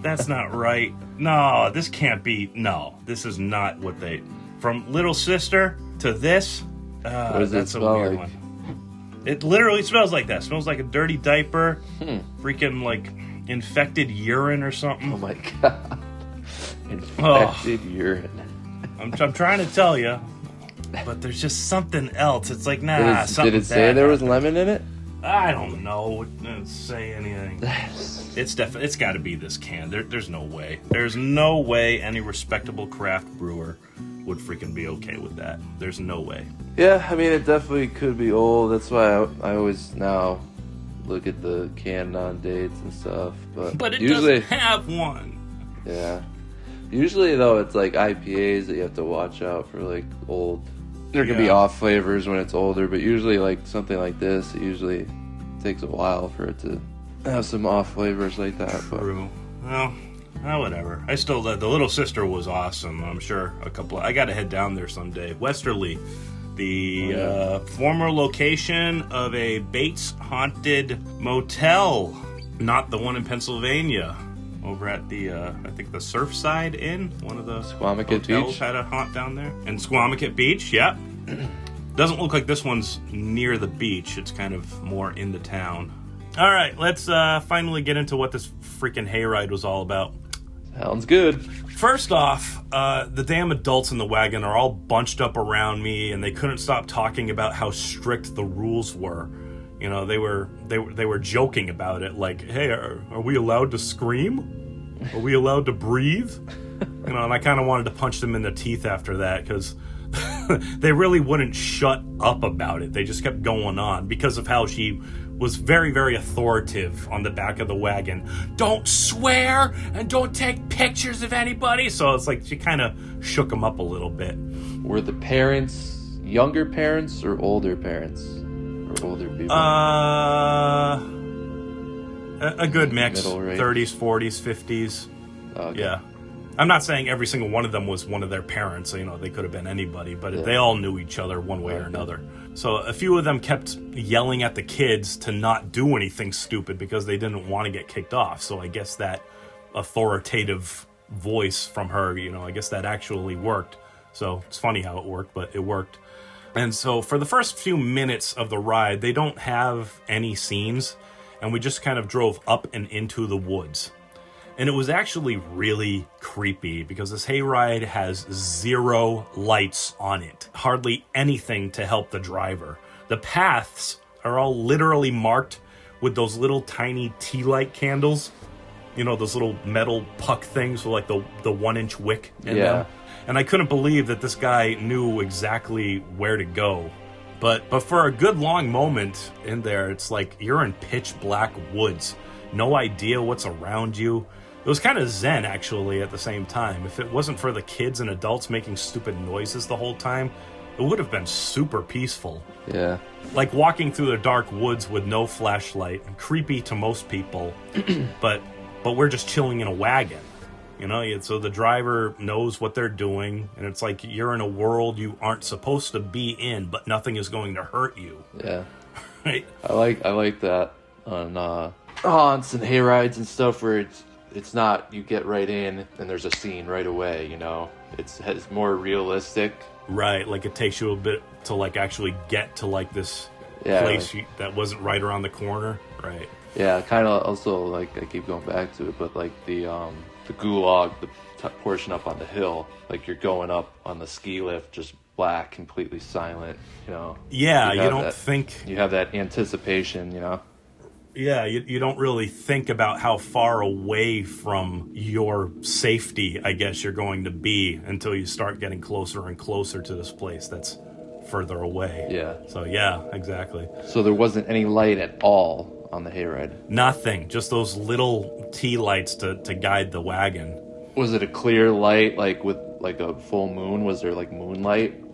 that's not right. No, this can't be... No, this is not what they... From Little Sister to this, What does that's it a smell weird like? one. It literally smells like that. It smells like a dirty diaper. Freaking like infected urine or something. Oh my god. Infected urine. I'm trying to tell you. But there's just something else. It's like, nah, something Did it say bad there was happened. lemon in it? I don't know. It doesn't say anything. It's got to be this can. There's no way. There's no way any respectable craft brewer would freaking be okay with that. There's no way. Yeah, I mean, it definitely could be old. That's why I always now look at the can on dates and stuff. But it usually, doesn't have one. Yeah. Usually, though, it's like IPAs that you have to watch out for, like, old. There can be off flavors when it's older, but usually, like, something like this, it usually takes a while for it to have some off flavors like that. But. True. Well, whatever. The Little Sister was awesome. I'm sure I got to head down there someday. Westerly, the former location of a Bates haunted motel, not the one in Pennsylvania. Over at the, I think the Surfside Inn, one of the Squamicut hotels Beach had a haunt down there. And Squamicut Beach, yep. Doesn't look like this one's near the beach. It's kind of more in the town. All right, let's finally get into what this freaking hayride was all about. Sounds good. First off, the damn adults in the wagon are all bunched up around me, and they couldn't stop talking about how strict the rules were. They were joking about it, like, hey, are we allowed to scream? Are we allowed to breathe? And I kind of wanted to punch them in the teeth after that, because they really wouldn't shut up about it. They just kept going on because of how she was very, very authoritative on the back of the wagon. Don't swear and don't take pictures of anybody. So it's like she kind of shook them up a little bit. Were the parents younger parents or older parents? Or older people? A good mix. Middle range. 30s, 40s, 50s. Okay. Yeah. I'm not saying every single one of them was one of their parents. They could have been anybody, but they all knew each other one way or another. So a few of them kept yelling at the kids to not do anything stupid because they didn't want to get kicked off. So I guess that authoritative voice from her, I guess that actually worked. So it's funny how it worked, but it worked. And so for the first few minutes of the ride, they don't have any scenes, and we just kind of drove up and into the woods. And it was actually really creepy because this hayride has 0 lights on it. Hardly anything to help the driver. The paths are all literally marked with those little tiny tea light candles. Those little metal puck things with like the 1-inch wick in them. And I couldn't believe that this guy knew exactly where to go. But for a good long moment in there, it's like you're in pitch black woods. No idea what's around you. It was kind of zen, actually, at the same time. If it wasn't for the kids and adults making stupid noises the whole time, it would have been super peaceful. Yeah. Like walking through the dark woods with no flashlight. Creepy to most people, but we're just chilling in a wagon. So the driver knows what they're doing, and it's like you're in a world you aren't supposed to be in, but nothing is going to hurt you. Yeah. Right? I like that on haunts and hayrides and stuff where it's not you get right in and there's a scene right away, It's more realistic. Right, like it takes you a bit to like actually get to like this place that wasn't right around the corner. Right. Yeah, kind of also like I keep going back to it, but like the gulag, the portion up on the hill, like you're going up on the ski lift, just black, completely silent, Yeah, you don't think... You have that anticipation, Yeah, you don't really think about how far away from your safety, I guess, you're going to be until you start getting closer and closer to this place that's further away. Yeah. So, yeah, exactly. So there wasn't any light at all on the hayride? Nothing. Just those little tea lights to guide the wagon. Was it a clear light, like with like a full moon? Was there like moonlight?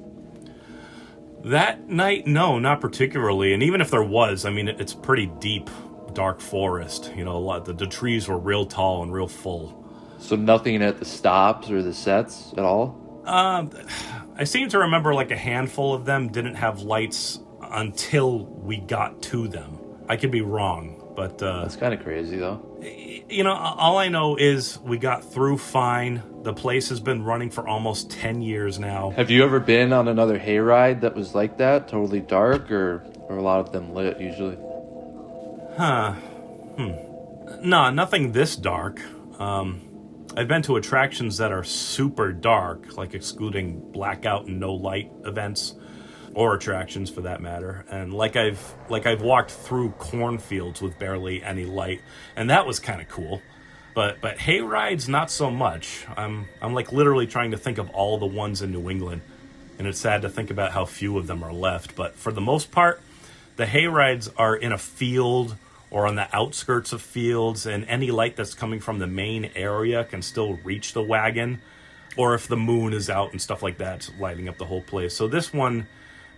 That night, no, not particularly. And even if there was, it's pretty deep, dark forest. The trees were real tall and real full. So nothing at the stops or the sets at all? I seem to remember like a handful of them didn't have lights until we got to them. I could be wrong, but... That's kind of crazy, though. All I know is we got through fine. The place has been running for almost 10 years now. Have you ever been on another hayride that was like that? Totally dark, or a lot of them lit, usually? No, nothing this dark. I've been to attractions that are super dark, like excluding blackout and no light events, or attractions for that matter. And like I've walked through cornfields with barely any light, and that was kind of cool. But hayrides, not so much. I'm like literally trying to think of all the ones in New England, and it's sad to think about how few of them are left. But for the most part, the hayrides are in a field or on the outskirts of fields, and any light that's coming from the main area can still reach the wagon, or if the moon is out and stuff like that, it's lighting up the whole place. So this one,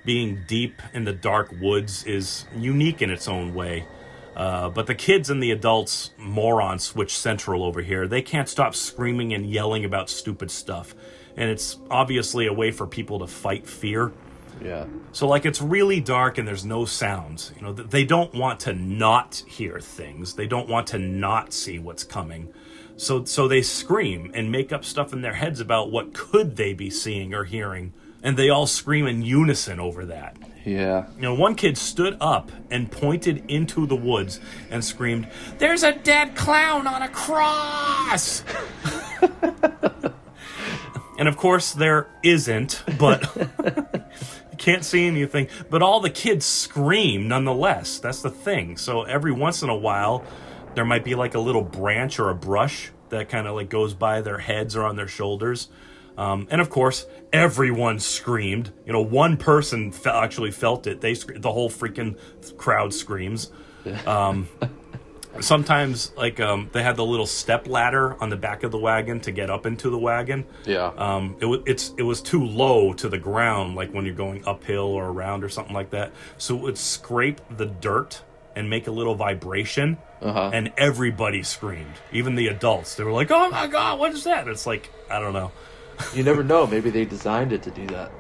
being deep in the dark woods, is unique in its own way. But the kids and the adults, morons, switch central over here. They can't stop screaming and yelling about stupid stuff. And it's obviously a way for people to fight fear. Yeah. So, it's really dark and there's no sounds. They don't want to not hear things. They don't want to not see what's coming. So they scream and make up stuff in their heads about what could they be seeing or hearing. And they all scream in unison over that. Yeah. One kid stood up and pointed into the woods and screamed, "There's a dead clown on a cross!" And of course there isn't, but you can't see anything. But all the kids scream nonetheless. That's the thing. So every once in a while, there might be like a little branch or a brush that kind of like goes by their heads or on their shoulders. And of course, everyone screamed. You know, one person actually felt it. The whole freaking crowd screams. Sometimes, like, they had the little step ladder on the back of the wagon to get up into the wagon. Yeah. It was too low to the ground, like when you're going uphill or around or something like that. So it would scrape the dirt and make a little vibration, and everybody screamed. Even the adults. They were like, "Oh my God, what is that?" It's like, I don't know. You never know. Maybe they designed it to do that.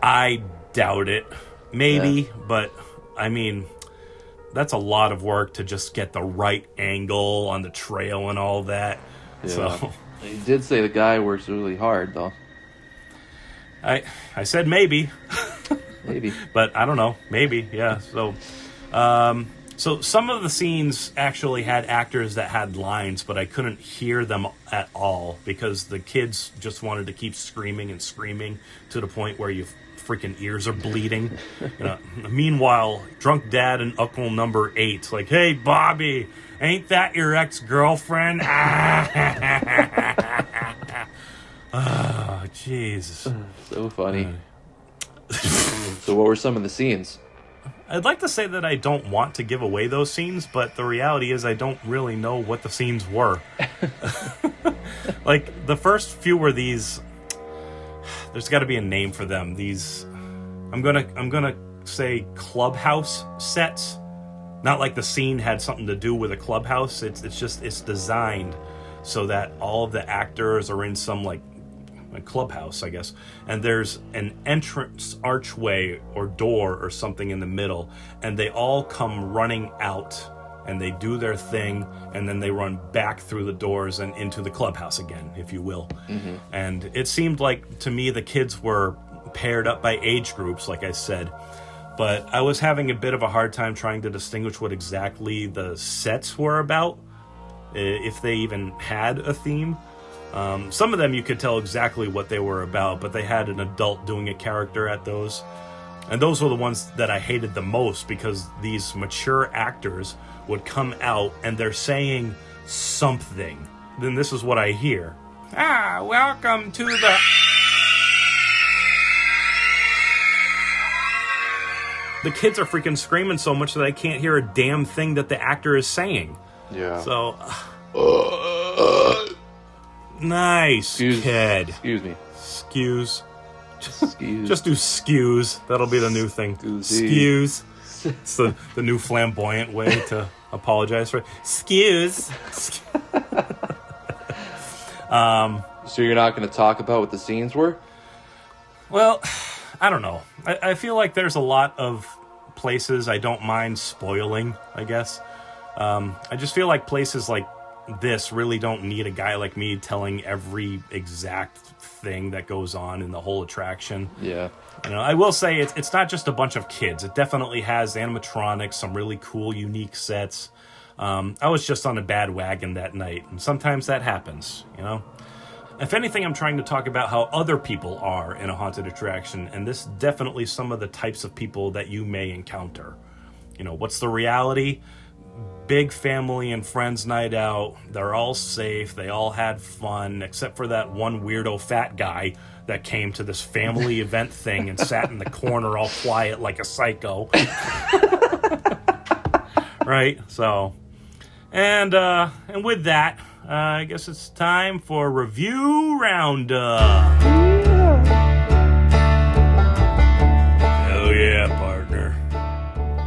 I doubt it. Maybe, but I mean, that's a lot of work to just get the right angle on the trail and all that. Yeah. So You did say the guy works really hard, though. I said maybe. Maybe. But I don't know. Maybe, yeah. So some of the scenes actually had actors that had lines, but I couldn't hear them at all because the kids just wanted to keep screaming and screaming to the point where your freaking ears are bleeding. Meanwhile, drunk dad and uncle number 8, like, "Hey, Bobby, ain't that your ex-girlfriend?" Oh, Jesus. So funny. So what were some of the scenes? I'd like to say that I don't want to give away those scenes, but the reality is I don't really know what the scenes were. Like, the first few were these... There's got to be a name for them. These... I'm gonna say clubhouse sets. Not like the scene had something to do with a clubhouse. It's designed so that all of the actors are in some, like, a clubhouse, I guess, and there's an entrance archway or door or something in the middle, and they all come running out and they do their thing, and then they run back through the doors and into the clubhouse again, if you will. Mm-hmm. And it seemed like, to me, the kids were paired up by age groups, like I said, but I was having a bit of a hard time trying to distinguish what exactly the sets were about, if they even had a theme. Some of them you could tell exactly what they were about, but they had an adult doing a character at those. And those were the ones that I hated the most, because these mature actors would come out and they're saying something. Then this is what I hear. Welcome to the... The kids are freaking screaming so much that I can't hear a damn thing that the actor is saying. Yeah. So... Nice, kid. Excuse me. Excuse. Excuse. Just do skews. That'll be the new thing. Skews. It's the new flamboyant way to apologize for it. Skews. So you're not going to talk about what the scenes were? Well, I don't know. I feel like there's a lot of places I don't mind spoiling, I guess. I just feel like places like this really don't need a guy like me telling every exact thing that goes on in the whole attraction. Yeah. You know, I will say it's not just a bunch of kids. It definitely has animatronics, some really cool, unique sets. I was just on a bad wagon that night, and sometimes that happens, you know? If anything, I'm trying to talk about how other people are in a haunted attraction, and this is definitely some of the types of people that you may encounter. You know, what's the reality? Big family and friends night out. They're all safe. They all had fun, except for that one weirdo fat guy that came to this family event thing and sat in the corner all quiet like a psycho. Right? So, and with that, I guess it's time for Review Roundup. Hell yeah, partner.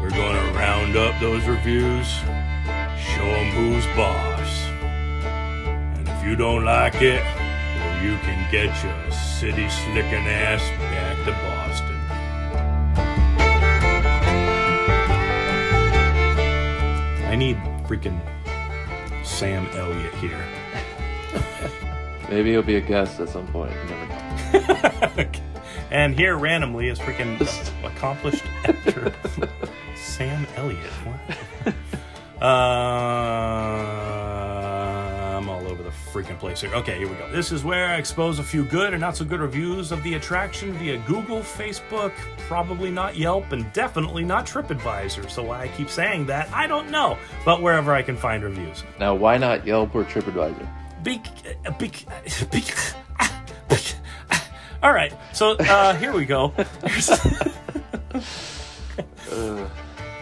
We're going to round up those reviews. Show them who's boss. And if you don't like it, well, you can get your city slicking ass back to Boston. I need freaking Sam Elliott here. Maybe he'll be a guest at some point. You never know. And here randomly is freaking accomplished actor Sam Elliott. What? I'm all over the freaking place here. Okay, here we go. This is where I expose a few good and not so good reviews of the attraction via Google, Facebook, probably not Yelp, and definitely not TripAdvisor. So why I keep saying that, I don't know. But wherever I can find reviews. Now, why not Yelp or TripAdvisor? All right, so here we go.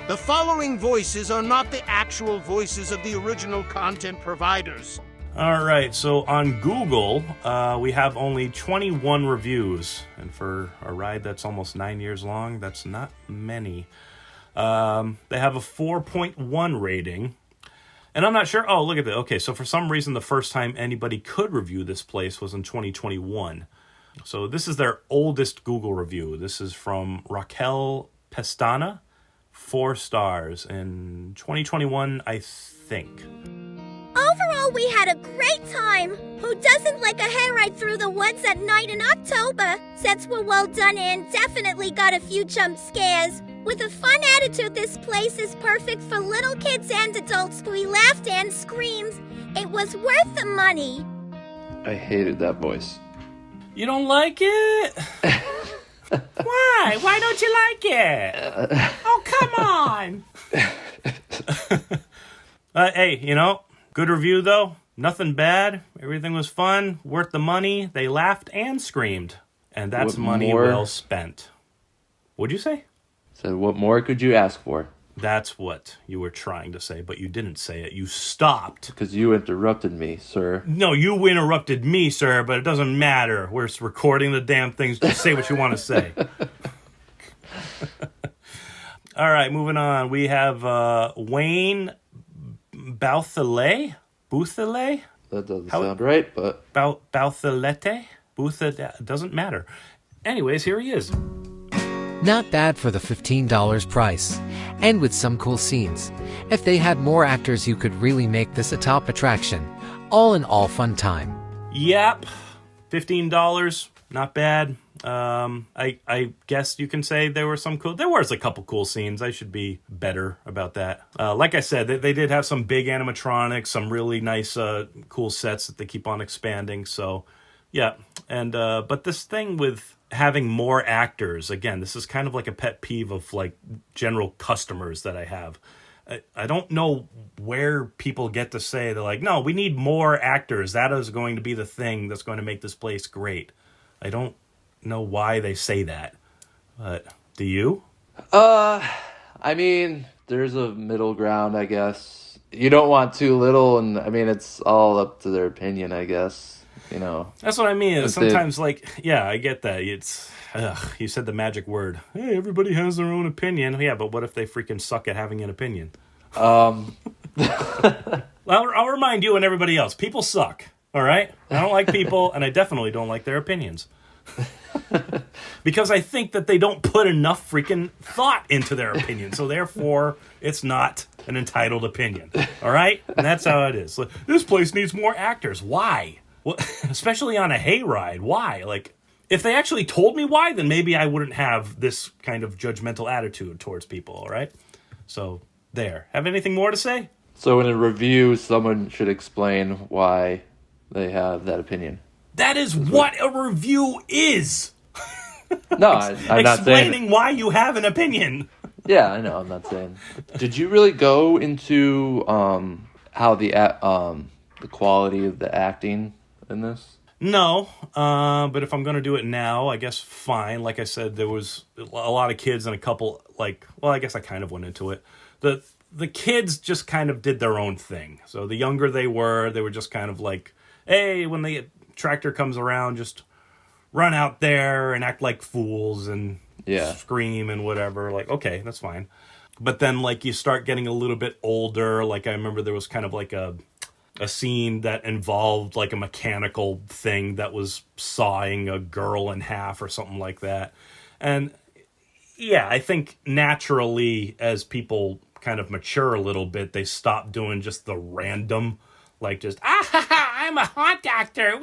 The following voices are not the actual voices of the original content providers. All right, so on Google, we have only 21 reviews. And for a ride that's almost 9 years long, that's not many. They have a 4.1 rating. And I'm not sure. Oh, look at that. Okay, so for some reason, the first time anybody could review this place was in 2021. So this is their oldest Google review. This is from Raquel Pestana. 4 stars in 2021, I think. Overall, we had a great time. Who doesn't like a hayride through the woods at night in October? Sets were well done and definitely got a few jump scares. With a fun attitude, this place is perfect for little kids and adults. We laughed and screamed. It was worth the money. I hated that voice. You don't like it? Why? Why don't you like it? Oh, come on. Hey, you know, good review, though. Nothing bad. Everything was fun. Worth the money. They laughed and screamed. And that's money well spent. What'd you say? So what more could you ask for? That's what you were trying to say, but you didn't say it. You stopped. Because you interrupted me, sir. No, you interrupted me, sir, but it doesn't matter. We're recording the damn things. Just say what you want to say. All right, moving on. We have Wayne Bouthelay? Bouthelay? That doesn't sound right, but... Bouthelete? Doesn't matter. Anyways, here he is. Not bad for the $15 price, and with some cool scenes. If they had more actors, you could really make this a top attraction. All in all, fun time. Yep, $15, not bad. I guess you can say there was a couple cool scenes. I should be better about that. Like I said, they did have some big animatronics, some really nice, cool sets that they keep on expanding. So, yeah, and but this thing with having more actors, again, this is kind of like a pet peeve of like general customers that I have. I don't know where people get to say, they're like, no, we need more actors. That is going to be the thing that's going to make this place great. I don't know why they say that. But do you? I mean, there's a middle ground, I guess. You don't want too little, and I mean, it's all up to their opinion, I guess. You know, that's what I mean. Sometimes, yeah, I get that. It's, you said the magic word. Hey, everybody has their own opinion. Yeah, but what if they freaking suck at having an opinion? Well, I'll remind you and everybody else. People suck, all right? I don't like people, and I definitely don't like their opinions. Because I think that they don't put enough freaking thought into their opinion. So therefore, it's not an entitled opinion, all right? And that's how it is. This place needs more actors. Why? Well, especially on a hayride. Why? Like, if they actually told me why, then maybe I wouldn't have this kind of judgmental attitude towards people, all right? So, there. Have anything more to say? So in a review, someone should explain why they have that opinion. That is what a review is! No, I'm not saying... Explaining why you have an opinion. Yeah, I know, I'm not saying... Did you really go into how the quality of the acting in this? No, but if I'm going to do it now, I guess fine. Like I said, there was a lot of kids and a couple, I guess I kind of went into it. The kids just kind of did their own thing. So the younger they were just kind of like, hey, when the tractor comes around, just run out there and act like fools and scream and whatever. Like, okay, that's fine. But then, like, you start getting a little bit older. Like, I remember there was kind of like a scene that involved like a mechanical thing that was sawing a girl in half or something like that. And yeah, I think naturally as people kind of mature a little bit, they stop doing just the random, like just, I'm a haunt actor,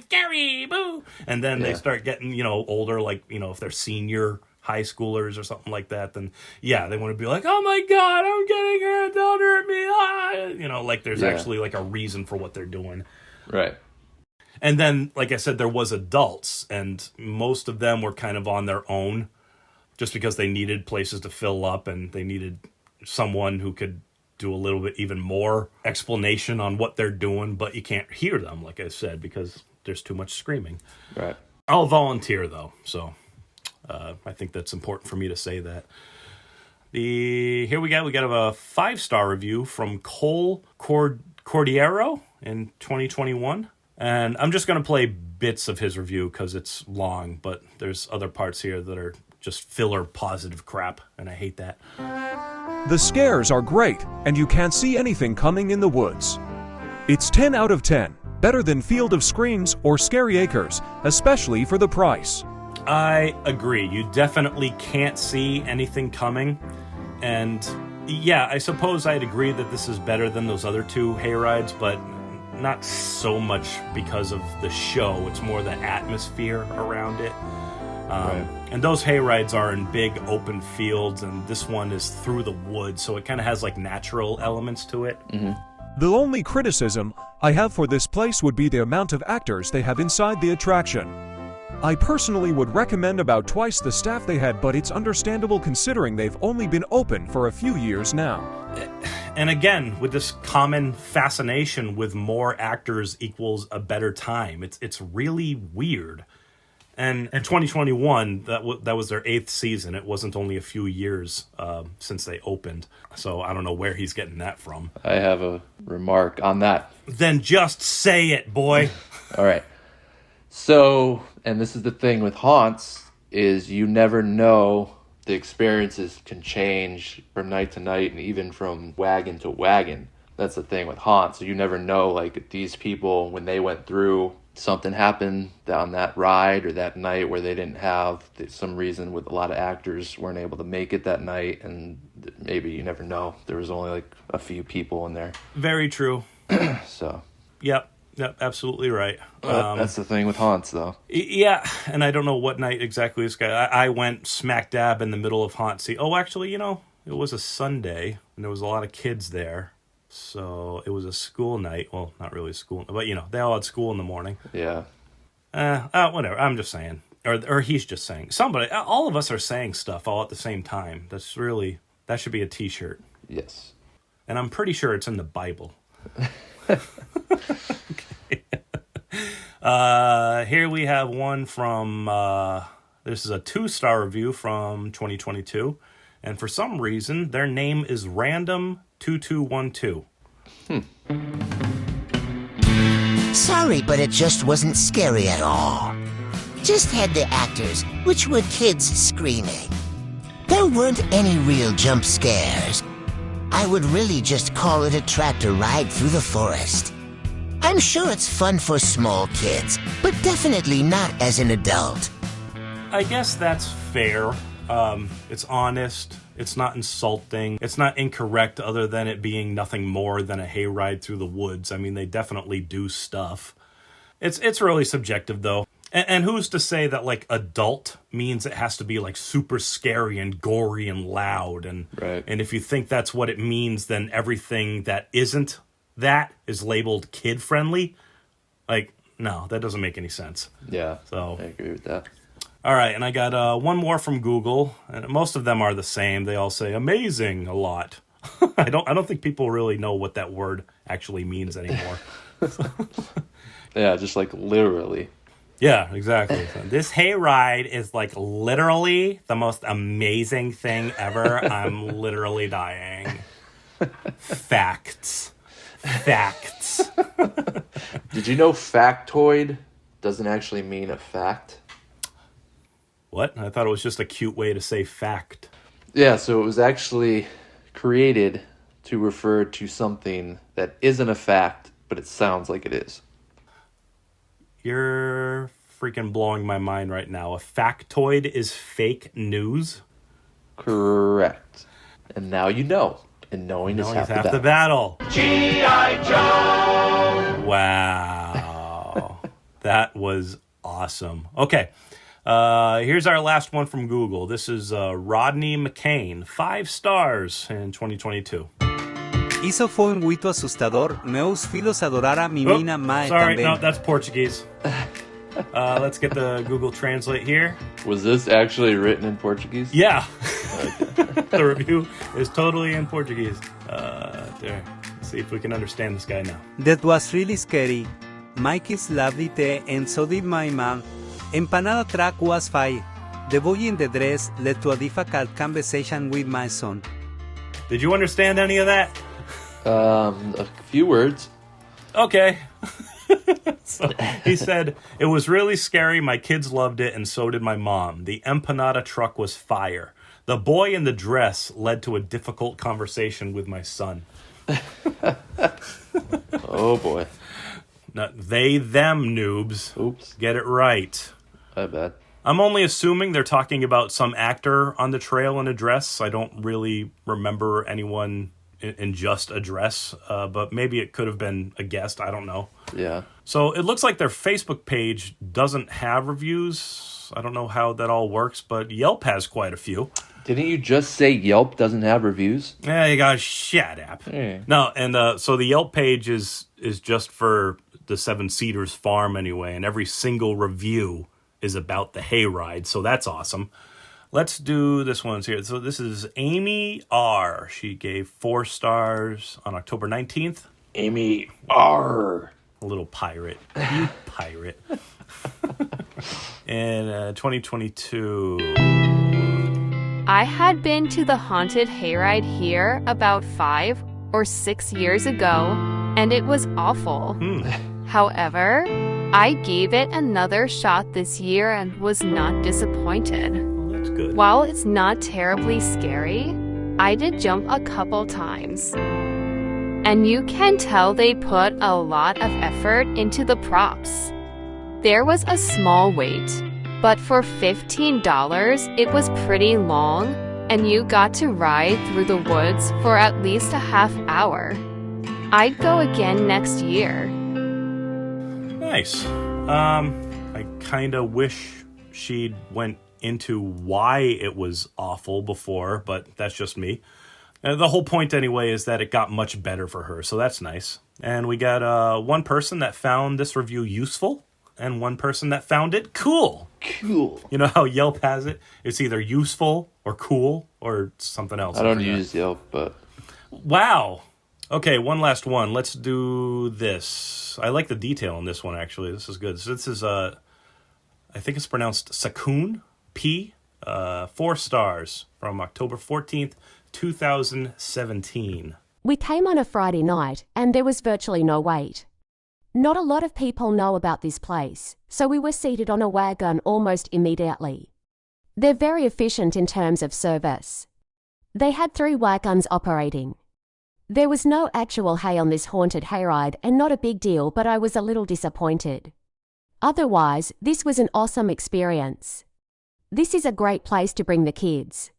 scary, boo. And then they start getting, older, like, if they're senior high schoolers or something like that, then they want to be like, oh my god, I'm getting hurt, don't hurt me, like there's actually like a reason for what they're doing. Right. And then, like I said, there was adults, and most of them were kind of on their own just because they needed places to fill up and they needed someone who could do a little bit even more explanation on what they're doing, but you can't hear them, like I said, because there's too much screaming. Right. I'll volunteer, though, so I think that's important for me to say that. Here we got a 5-star review from Cole Cordiero in 2021. And I'm just going to play bits of his review because it's long, but there's other parts here that are just filler positive crap, and I hate that. The scares are great, and you can't see anything coming in the woods. It's 10 out of 10, better than Field of Screams or Scary Acres, especially for the price. I agree. You definitely can't see anything coming. And yeah, I suppose I'd agree that this is better than those other 2 hayrides, but not so much because of the show. It's more the atmosphere around it. Right. And those hayrides are in big open fields, and this one is through the woods, so it kind of has like natural elements to it. Mm-hmm. The only criticism I have for this place would be the amount of actors they have inside the attraction. I personally would recommend about twice the staff they had, but it's understandable considering they've only been open for a few years now. And again, with this common fascination with more actors equals a better time. It's really weird. And in 2021, that was their 8th season. It wasn't only a few years since they opened. So I don't know where he's getting that from. I have a remark on that. Then just say it, boy. All right. So, and this is the thing with haunts, is you never know. The experiences can change from night to night and even from wagon to wagon. That's the thing with haunts. So you never know, like, these people, when they went through, something happened down that ride or that night where they didn't have some reason with a lot of actors weren't able to make it that night, and maybe you never know. There was only like a few people in there. Very true. So. Yep, absolutely right. That's the thing with haunts, though. Yeah, and I don't know what night exactly this guy... I went smack dab in the middle of haunt season. Oh, actually, it was a Sunday, and there was a lot of kids there. So it was a school night. Well, not really school, but they all had school in the morning. Yeah. Whatever. I'm just saying, or he's just saying. Somebody, all of us are saying stuff all at the same time. That should be a T-shirt. Yes. And I'm pretty sure it's in the Bible. Okay. Here we have one from. This is a 2-star review from 2022, and for some reason their name is Random 2212. Sorry, but it just wasn't scary at all. Just had the actors, which were kids screaming. There weren't any real jump scares. I would really just call it a tractor ride through the forest. I'm sure it's fun for small kids, but definitely not as an adult. I guess that's fair. It's honest. It's not insulting. It's not incorrect other than it being nothing more than a hayride through the woods. I mean, they definitely do stuff. It's really subjective, though. And who's to say that, like, adult means it has to be, like, super scary and gory and loud. And, right. And if you think that's what it means, then everything that isn't that is labeled kid-friendly. Like, no, that doesn't make any sense. Yeah, so I agree with that. All right, and I got one more from Google, and most of them are the same. They all say amazing a lot. I don't think people really know what that word actually means anymore. Yeah, just like literally. Yeah, exactly. So this hayride is like literally the most amazing thing ever. I'm literally dying. Facts. Did you know factoid doesn't actually mean a fact? What? I thought it was just a cute way to say fact. Yeah, so it was actually created to refer to something that isn't a fact, but it sounds like it is. You're freaking blowing my mind right now. A factoid is fake news? Correct. And now you know. And knowing is half the battle. G.I. Joe! Wow. That was awesome. Okay. Here's our last one from Google. This is Rodney McCain, 5 stars in 2022. Isso foi muito assustador. Meus filhos adoraram a menina Mae sorry, também. no, that's Portuguese. Let's get the Google Translate here. Was this actually written in Portuguese? Yeah. The review is totally in Portuguese. There. Let's see if we can understand this guy now. That was really scary. Mikey's lovely tea and so did my mom. Empanada track was fine. The boy in the dress led to a difficult conversation with my son. Did you understand any of that? A few words. Okay. So he said, it was really scary. My kids loved it, and so did my mom. The empanada truck was fire. The boy in the dress led to a difficult conversation with my son. Oh, boy. Not they, them, noobs. Oops. Get it right. I bet. I'm only assuming they're talking about some actor on the trail in a dress. I don't really remember anyone in just a dress, but maybe it could have been a guest. I don't know. Yeah. So it looks like their Facebook page doesn't have reviews. I don't know how that all works, but Yelp has quite a few. Didn't you just say Yelp doesn't have reviews? Yeah, you got shut up. No, and so the Yelp page is just for the Seven Cedars Farm anyway, and every single review is about the hayride, so that's awesome. Let's do this one here. So this is Amy R. She gave 4 stars on October 19th. Amy R. A little pirate. You pirate. In 2022. I had been to the haunted hayride here about 5 or 6 years ago, and it was awful. However, I gave it another shot this year and was not disappointed. That's good. While it's not terribly scary, I did jump a couple times. And you can tell they put a lot of effort into the props. There was a small wait, but for $15, it was pretty long, and you got to ride through the woods for at least a half hour. I'd go again next year. Nice. I kind of wish she'd went into why it was awful before, but that's just me. The whole point anyway is that it got much better for her, so that's nice. And we got one person that found this review useful and one person that found it cool. Cool. You know how Yelp has it? It's either useful or cool or something else. I don't use Yelp, but... Wow. Okay, one last one. Let's do this. I like the detail in this one, actually. This is good. So this is, I think it's pronounced Sakun P. 4 stars from October 14th, 2017. We came on a Friday night, and there was virtually no wait. Not a lot of people know about this place, so we were seated on a wagon almost immediately. They're very efficient in terms of service. They had 3 wagons operating. There was no actual hay on this haunted hayride, and not a big deal, but I was a little disappointed. Otherwise, this was an awesome experience. This is a great place to bring the kids.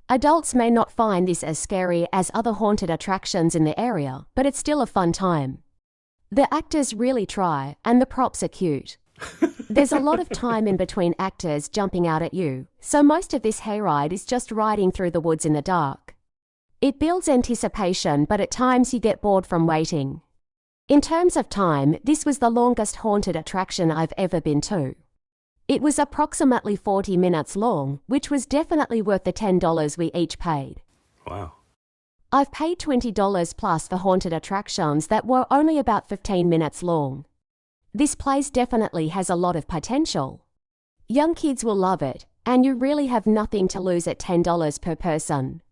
Adults may not find this as scary as other haunted attractions in the area, but it's still a fun time. The actors really try, and the props are cute. There's a lot of time in between actors jumping out at you, so most of this hayride is just riding through the woods in the dark. It builds anticipation, but at times you get bored from waiting. In terms of time, this was the longest haunted attraction I've ever been to. It was approximately 40 minutes long, which was definitely worth the $10 we each paid. Wow. I've paid $20 plus for haunted attractions that were only about 15 minutes long. This place definitely has a lot of potential. Young kids will love it, and you really have nothing to lose at $10 per person.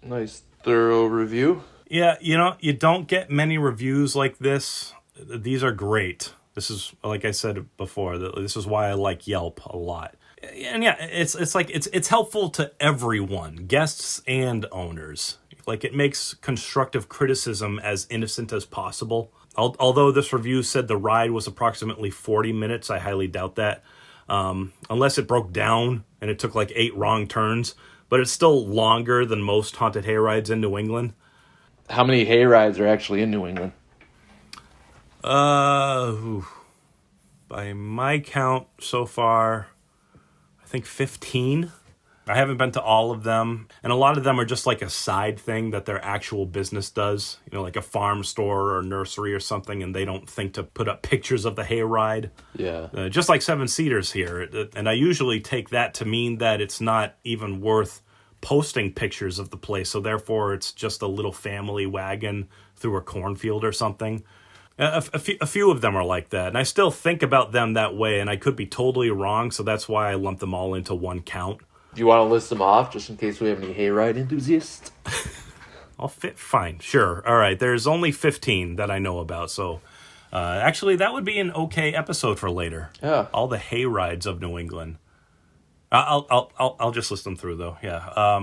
Nice thorough review. Yeah, you know, you don't get many reviews like this. These are great. This is, like I said before, this is why I like Yelp a lot. And yeah, it's helpful to everyone, guests and owners. Like, it makes constructive criticism as innocent as possible. Although this review said the ride was approximately 40 minutes, I highly doubt that. Unless it broke down and it took like 8 wrong turns. But it's still longer than most haunted hayrides in New England. How many hayrides are actually in New England? By my count so far, I think 15. I haven't been to all of them, and a lot of them are just like a side thing that their actual business does, like a farm store or nursery or something, and they don't think to put up pictures of the hayride. Yeah. Just like Seven Cedars here, and I usually take that to mean that it's not even worth posting pictures of the place, so therefore it's just a little family wagon through a cornfield or something. A few of them are like that, and I still think about them that way, and I could be totally wrong, so that's why I lump them all into one count. Do you want to list them off, just in case we have any hayride enthusiasts? Fine, sure. All right, there's only 15 that I know about, so actually that would be an okay episode for later. Yeah. All the hayrides of New England. I'll just list them through, though, yeah.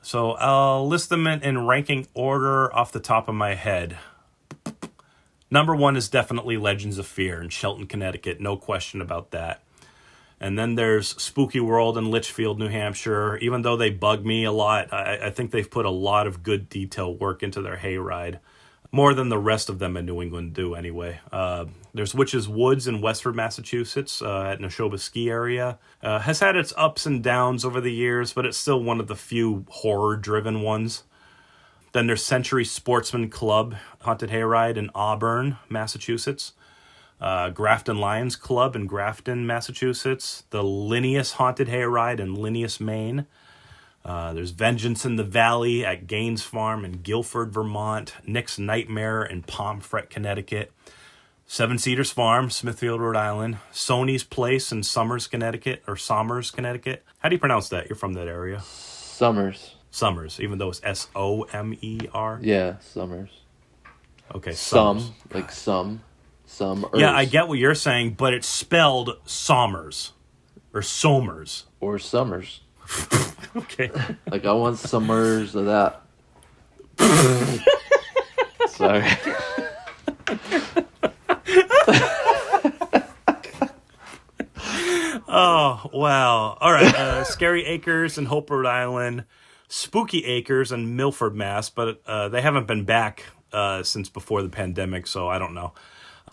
So I'll list them in ranking order off the top of my head. Number 1 is definitely Legends of Fear in Shelton, Connecticut. No question about that. And then there's Spooky World in Litchfield, New Hampshire. Even though they bug me a lot, I think they've put a lot of good detail work into their hayride. More than the rest of them in New England do, anyway. There's Witches Woods in Westford, Massachusetts, at Neshoba Ski Area. Has had its ups and downs over the years, but it's still one of the few horror-driven ones. Then there's Century Sportsman Club Haunted Hayride in Auburn, Massachusetts. Grafton Lions Club in Grafton, Massachusetts. The Linneus Haunted Hayride in Linneus, Maine. There's Vengeance in the Valley at Gaines Farm in Guilford, Vermont. Nick's Nightmare in Pomfret, Connecticut. Seven Cedars Farm, Smithfield, Rhode Island. Sony's Place in Somers, Connecticut. How do you pronounce that? You're from that area. Somers, even though it's Somer. Yeah, Somers. Okay, some. Some. Yeah, I get what you're saying, but it's spelled Somers. Or Somers. Or Summers. Okay. Like, I want Summers of that. Sorry. Oh, wow. All right. Scary Acres in Hope, Rhode Island. Spooky Acres in Milford, Mass. But they haven't been back since before the pandemic, so I don't know.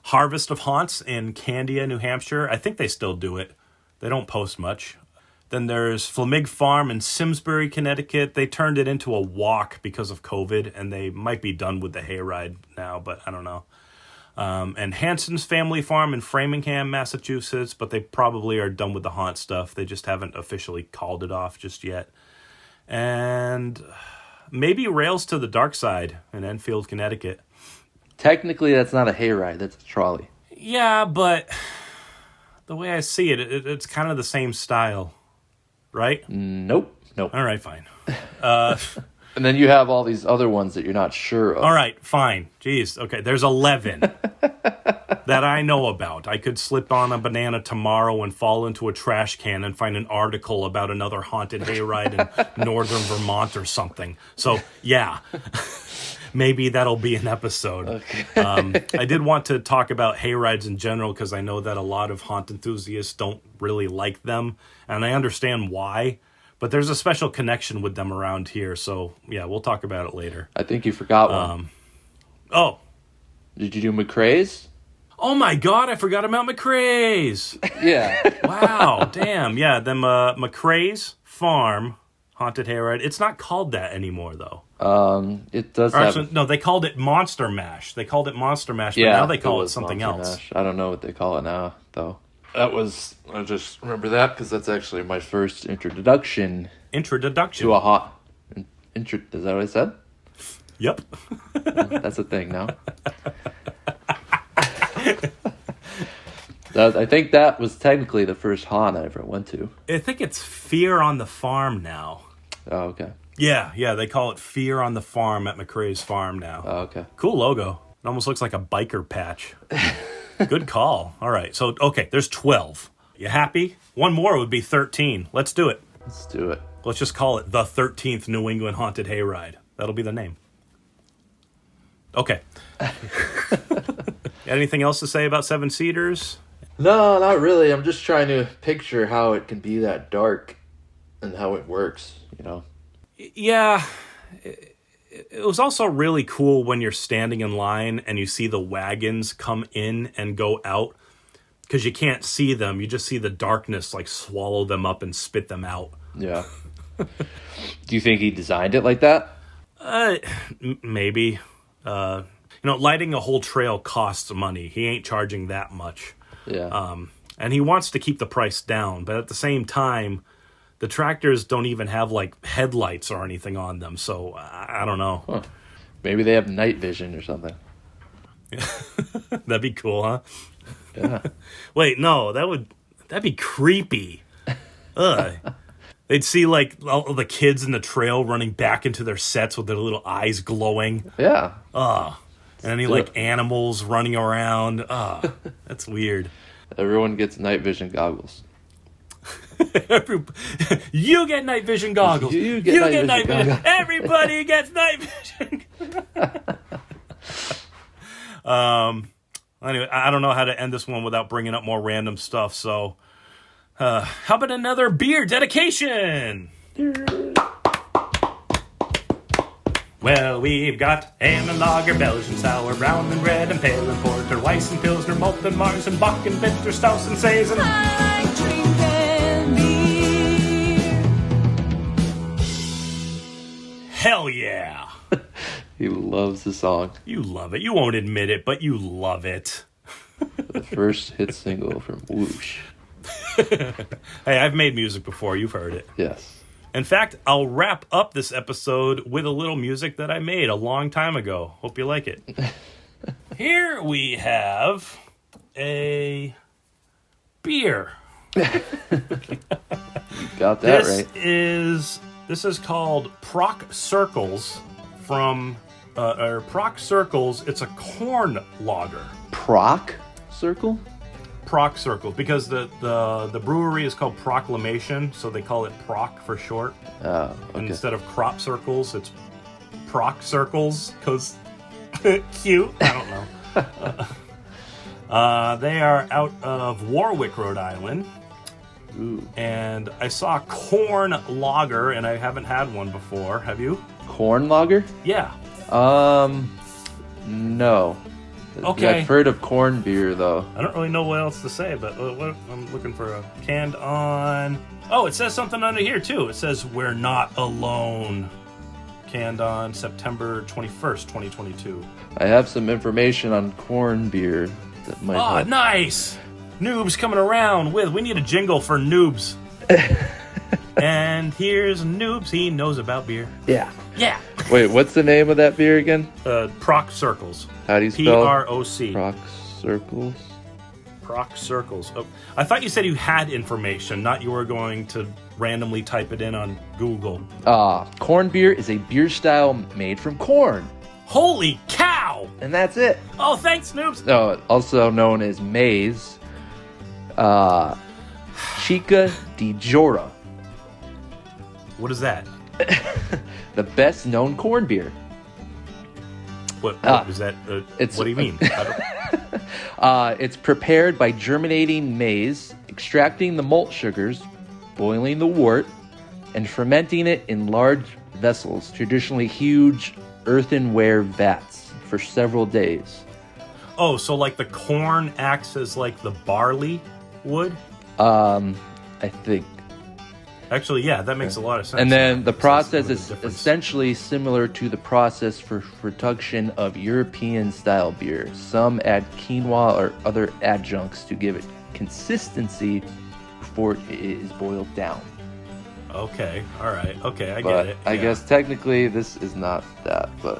Harvest of Haunts in Candia, New Hampshire. I think they still do it. They don't post much. Then there's Flamig Farm in Simsbury, Connecticut. They turned it into a walk because of COVID, and they might be done with the hayride now, but I don't know. And Hanson's Family Farm in Framingham, Massachusetts, but they probably are done with the haunt stuff. They just haven't officially called it off just yet. And maybe Rails to the Dark Side in Enfield, Connecticut. Technically, that's not a hayride. That's a trolley. Yeah, but the way I see it, it's kind of the same style, right? Nope. All right, fine. And then you have all these other ones that you're not sure of. All right, fine. Jeez, okay, there's 11 that I know about. I could slip on a banana tomorrow and fall into a trash can and find an article about another haunted hayride in northern Vermont or something. So, yeah. Maybe that'll be an episode. Okay. I did want to talk about hayrides in general because I know that a lot of haunt enthusiasts don't really like them, and I understand why, but there's a special connection with them around here, so yeah, we'll talk about it later. I think you forgot one. Oh. Did you do McCrae's? Oh my god, I forgot about McCrae's! Yeah. Wow, damn. Yeah, them McCrae's Farm Haunted Hayride. It's not called that anymore, though. It does actually, no, they called it Monster Mash. But now they call it something else. Mash. I don't know what they call it now, though. I just remember that because that's actually my first introduction. To a haunt. Is that what I said? Yep. That's a thing now. I think that was technically the first haunt I ever went to. I think it's Fear on the Farm now. Oh, okay. Yeah, they call it Fear on the Farm at McCrae's Farm now. Oh, okay. Cool logo. It almost looks like a biker patch. Good call. All right, so, okay, there's 12. You happy? One more would be 13. Let's do it. Let's do it. Let's just call it the 13th New England Haunted Hayride. That'll be the name. Okay. Anything else to say about Seven Cedars? No, not really. I'm just trying to picture how it can be that dark and how it works, you know? Yeah. It was also really cool when you're standing in line and you see the wagons come in and go out because you can't see them. You just see the darkness like swallow them up and spit them out. Yeah. Do you think he designed it like that? Maybe. Lighting a whole trail costs money. He ain't charging that much. Yeah. And he wants to keep the price down, but at the same time, the tractors don't even have like headlights or anything on them, so I don't know. Huh. Maybe they have night vision or something. That'd be cool, huh? Yeah. Wait, no, that'd be creepy. Ugh. They'd see like all the kids in the trail running back into their sets with their little eyes glowing. Yeah. And any like animals running around. That's weird. Everyone gets night vision goggles. You get night vision goggles. You get night vision. goggles. Everybody gets night vision. Anyway, I don't know how to end this one without bringing up more random stuff. So, how about another beer dedication? Well, we've got ale and lager, Belgian sour, brown and red and pale and porter, Weiss and Pilsner, malt and Mars and Bock and Winter, Staus and Saison. I like drinking beer. Hell yeah. He loves the song. You love it. You won't admit it, but you love it. The first hit single from Whoosh. Hey, I've made music before. You've heard it. Yes. In fact, I'll wrap up this episode with a little music that I made a long time ago. Hope you like it. Here we have a beer. Got that right. This is called Proc Circles from Proc Circles. It's a corn lager. Proc Circle? Proc Circles, because the brewery is called Proclamation, so they call it Proc for short. Okay. And instead of crop circles, it's Proc Circles, because cute. I don't know. They are out of Warwick, Rhode Island. Ooh. And I saw corn lager, and I haven't had one before. Have you? Corn lager? Yeah. No. Okay. I've heard of corn beer, though. I don't really know what else to say, but I'm looking for a canned on. Oh, it says something under here, too. It says, "We're not alone." Canned on September 21st, 2022. I have some information on corn beer that might help. Nice! Noobs coming around with, we need a jingle for Noobs. And here's Noobs, he knows about beer. Yeah. Yeah. Wait, what's the name of that beer again? Proc Circles. How do you spell? P-R-O-C. Proc Circles? Proc Circles. Oh, I thought you said you had information, not you were going to randomly type it in on Google. Corn beer is a beer style made from corn. Holy cow! And that's it. Oh, thanks, Noobs. No, also known as maize. Chica di Jora. What is that? The best known corn beer. What is that? What do you mean? It's prepared by germinating maize, extracting the malt sugars, boiling the wort, and fermenting it in large vessels, traditionally huge earthenware vats, for several days. Oh, so like the corn acts as like the barley would? I think. Actually, yeah, that makes a lot of sense. And then the process is essentially similar to the process for production of European-style beer. Some add quinoa or other adjuncts to give it consistency before it is boiled down. Okay, all right. Okay, I But get it. I guess technically this is not that, but...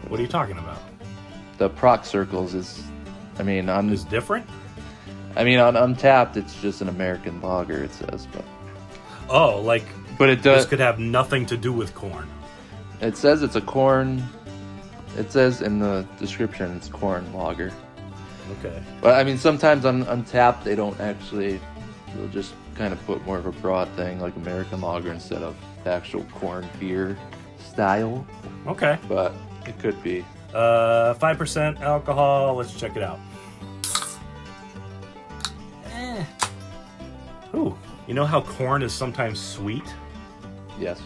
What are you talking about? The Proc Circles is... Is different? I mean, on Untapped, it's just an American lager, it says, but... Oh, like, but it does. This could have nothing to do with corn. It says it's a corn. It says in the description it's corn lager. Okay. But I mean, sometimes on Untapped they don't actually. They'll just kind of put more of a broad thing like American lager instead of the actual corn beer style. Okay. But it could be. 5% alcohol. Let's check it out. Ooh. You know how corn is sometimes sweet? Yes.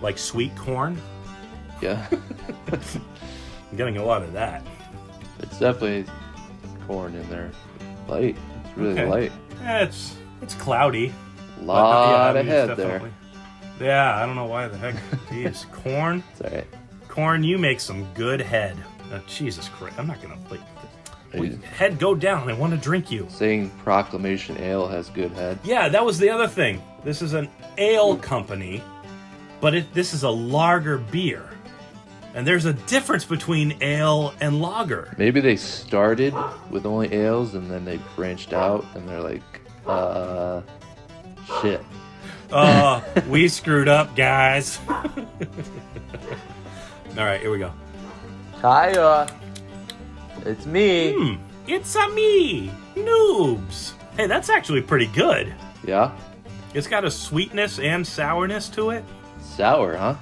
Like sweet corn? Yeah. I'm getting a lot of that. It's definitely corn in there. Light. It's really light. Yeah, it's cloudy. Lot of head there. Yeah, I don't know why the heck. Jeez, corn. It's all right. Corn, you make some good head. Jesus Christ, I'm not gonna head go down. I want to drink you. Saying Proclamation Ale has good head. Yeah, that was the other thing. This is an ale company, but this is a lager beer. And there's a difference between ale and lager. Maybe they started with only ales and then they branched out and they're like, shit. We screwed up, guys. All right, here we go. Hiya. It's me. It's me, Noobs. Hey, that's actually pretty good. Yeah? It's got a sweetness and sourness to it. Sour, huh?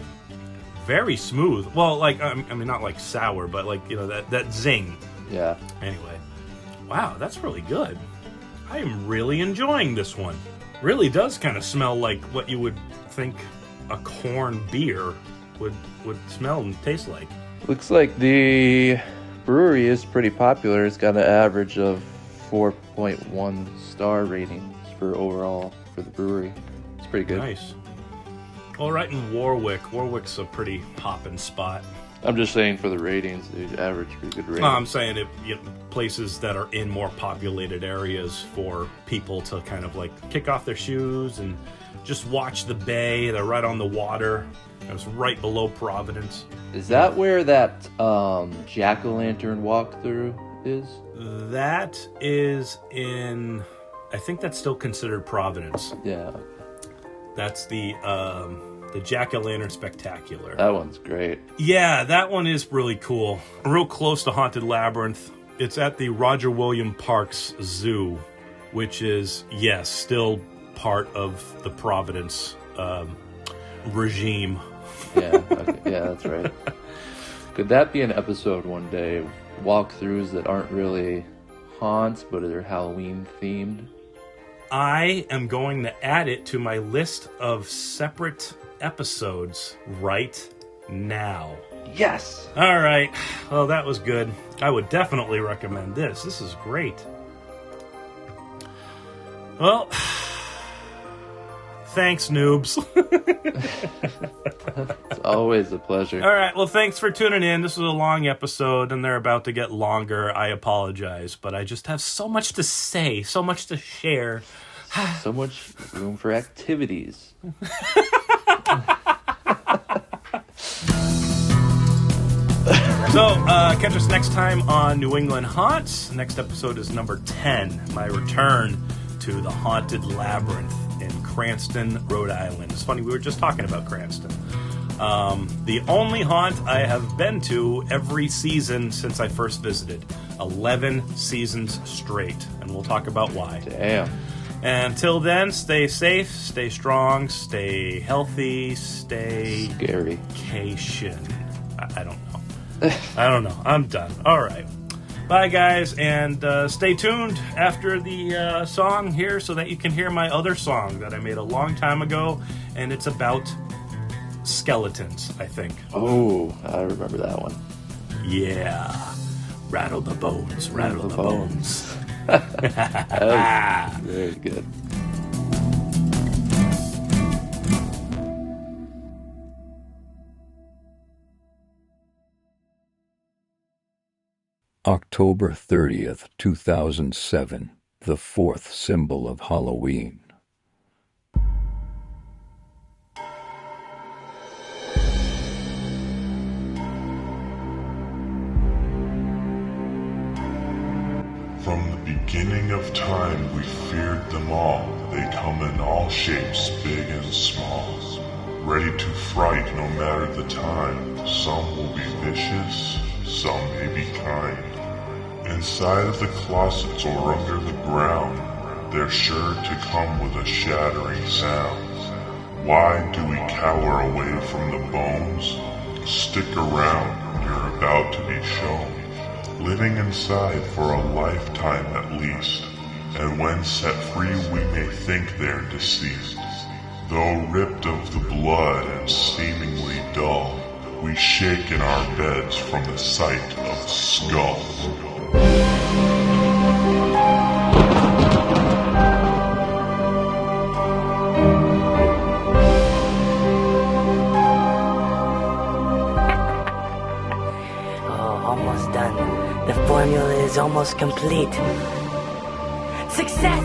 Very smooth. Well, like, I mean, not like sour, but like, you know, that zing. Yeah. Anyway. Wow, that's really good. I am really enjoying this one. Really does kind of smell like what you would think a corn beer would smell and taste like. Looks like the brewery is pretty popular. It's got an average of 4.1 star ratings for overall for the brewery. It's pretty good. Nice. All right, in Warwick. Warwick's a pretty poppin' spot. I'm just saying for the ratings, they average pretty good ratings. No, I'm saying places that are in more populated areas for people to kind of like kick off their shoes and just watch the bay. They're right on the water. It's right below Providence. Is that where that jack-o'-lantern walkthrough is? That is in... I think that's still considered Providence. Yeah. That's the Jack-o'-lantern Spectacular. That one's great. Yeah, that one is really cool. Real close to Haunted Labyrinth. It's at the Roger William Parks Zoo, which is, yes, still part of the Providence regime. Yeah, okay. Yeah, that's right. Could that be an episode one day? Walkthroughs that aren't really haunts, but are Halloween themed? I am going to add it to my list of separate episodes right now. Yes! All right. Well, that was good. I would definitely recommend this. This is great. Well, thanks, Noobs. It's always a pleasure. All right. Well, thanks for tuning in. This was a long episode, and they're about to get longer. I apologize, but I just have so much to say, so much to share. So much room for activities. So, catch us next time on New England Haunts. Next episode is number 10, my return to the Haunted Labyrinth in Cranston, Rhode Island. It's funny, we were just talking about Cranston. The only haunt I have been to every season since I first visited. 11 seasons straight, and we'll talk about why. Damn. And until then, stay safe, stay strong, stay healthy, stay... Scary. I don't know. I don't know. I'm done. All right. Bye, guys, and stay tuned after the song here so that you can hear my other song that I made a long time ago, and it's about skeletons, I think. Oh, I remember that one. Yeah. Rattle the bones, rattle the bones. That was very good. October 30th, 2007, the fourth symbol of Halloween. From the beginning of time, we feared them all. They come in all shapes, big and small, ready to fright no matter the time. Some will be vicious, some may be kind. Inside of the closets or under the ground, they're sure to come with a shattering sound. Why do we cower away from the bones? Stick around, you're about to be shown. Living inside for a lifetime at least, and when set free we may think they're deceased. Though ripped of the blood and seemingly dull, we shake in our beds from the sight of skulls. almost complete. Success!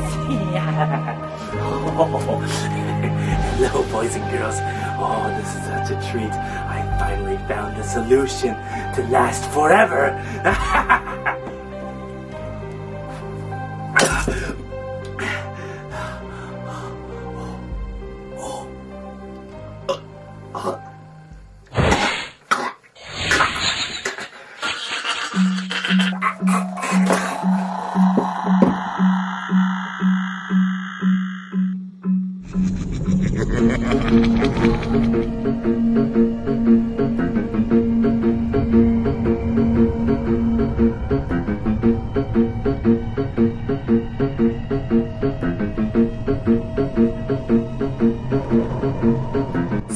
Oh. Hello, boys and girls. Oh, this is such a treat. I finally found a solution to last forever.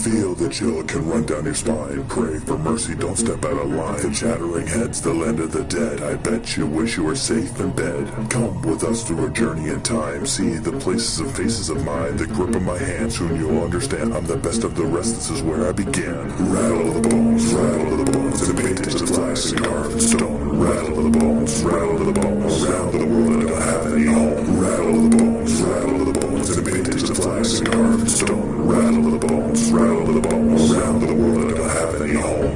Feel the chill can run down your spine. Pray for mercy, don't step out of line. The chattering heads, the land of the dead. I bet you wish you were safe in bed. Come with us through a journey in time. See the places of faces of mine. The grip of my hand, soon you'll understand. I'm the best of the rest, this is where I began. Rattle the bones, rattle the bones. And paintings of glass and carved in stone. Rattle the bones, rattle the bones. Around the world I don't have any home. Rattle the bones, rattle the bones. And paintings of glass and carved in stone. Rattle the bones, rattle the bones. Around the world I don't have any home.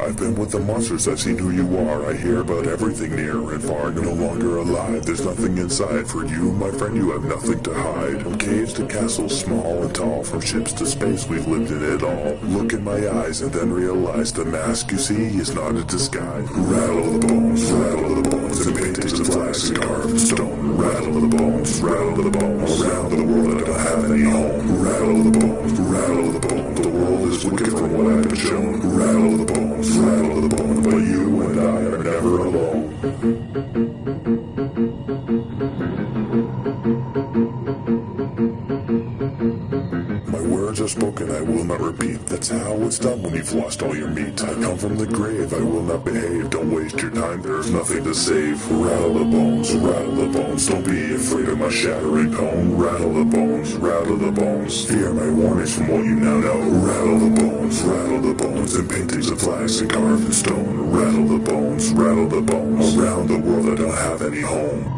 I've been with the monsters, I've seen who you are. I hear about everything near and far. You're no longer alive, there's nothing inside. For you, my friend, you have nothing to hide. From caves to castles, small and tall. From ships to space, we've lived in it all. Look in my eyes and then realize the mask you see is not a disguise. Rattle the bones, rattle the bones. And paintings of glass and carved in stone. Rattle the bones, rattle the bones. Around the world I don't have any home. Rattle the bones, rattle the bones. The world is wicked from what I've been shown. Rattle the bones, rattle the bones. But you and I are never alone. My words are spoken, I will not repeat. That's how it's done when you've lost all your meat. I come from the grave, I will not behave. Don't waste your time, there's nothing to save. Rattle the bones, rattle the bones. Don't be afraid of my shattering tone. Rattle the bones, rattle the bones. Fear my warnings from what you now know. Rattle the bones, rattle the bones. And paintings of glass and carved in stone. Rattle the bones, rattle the bones. Around the world I don't have any home.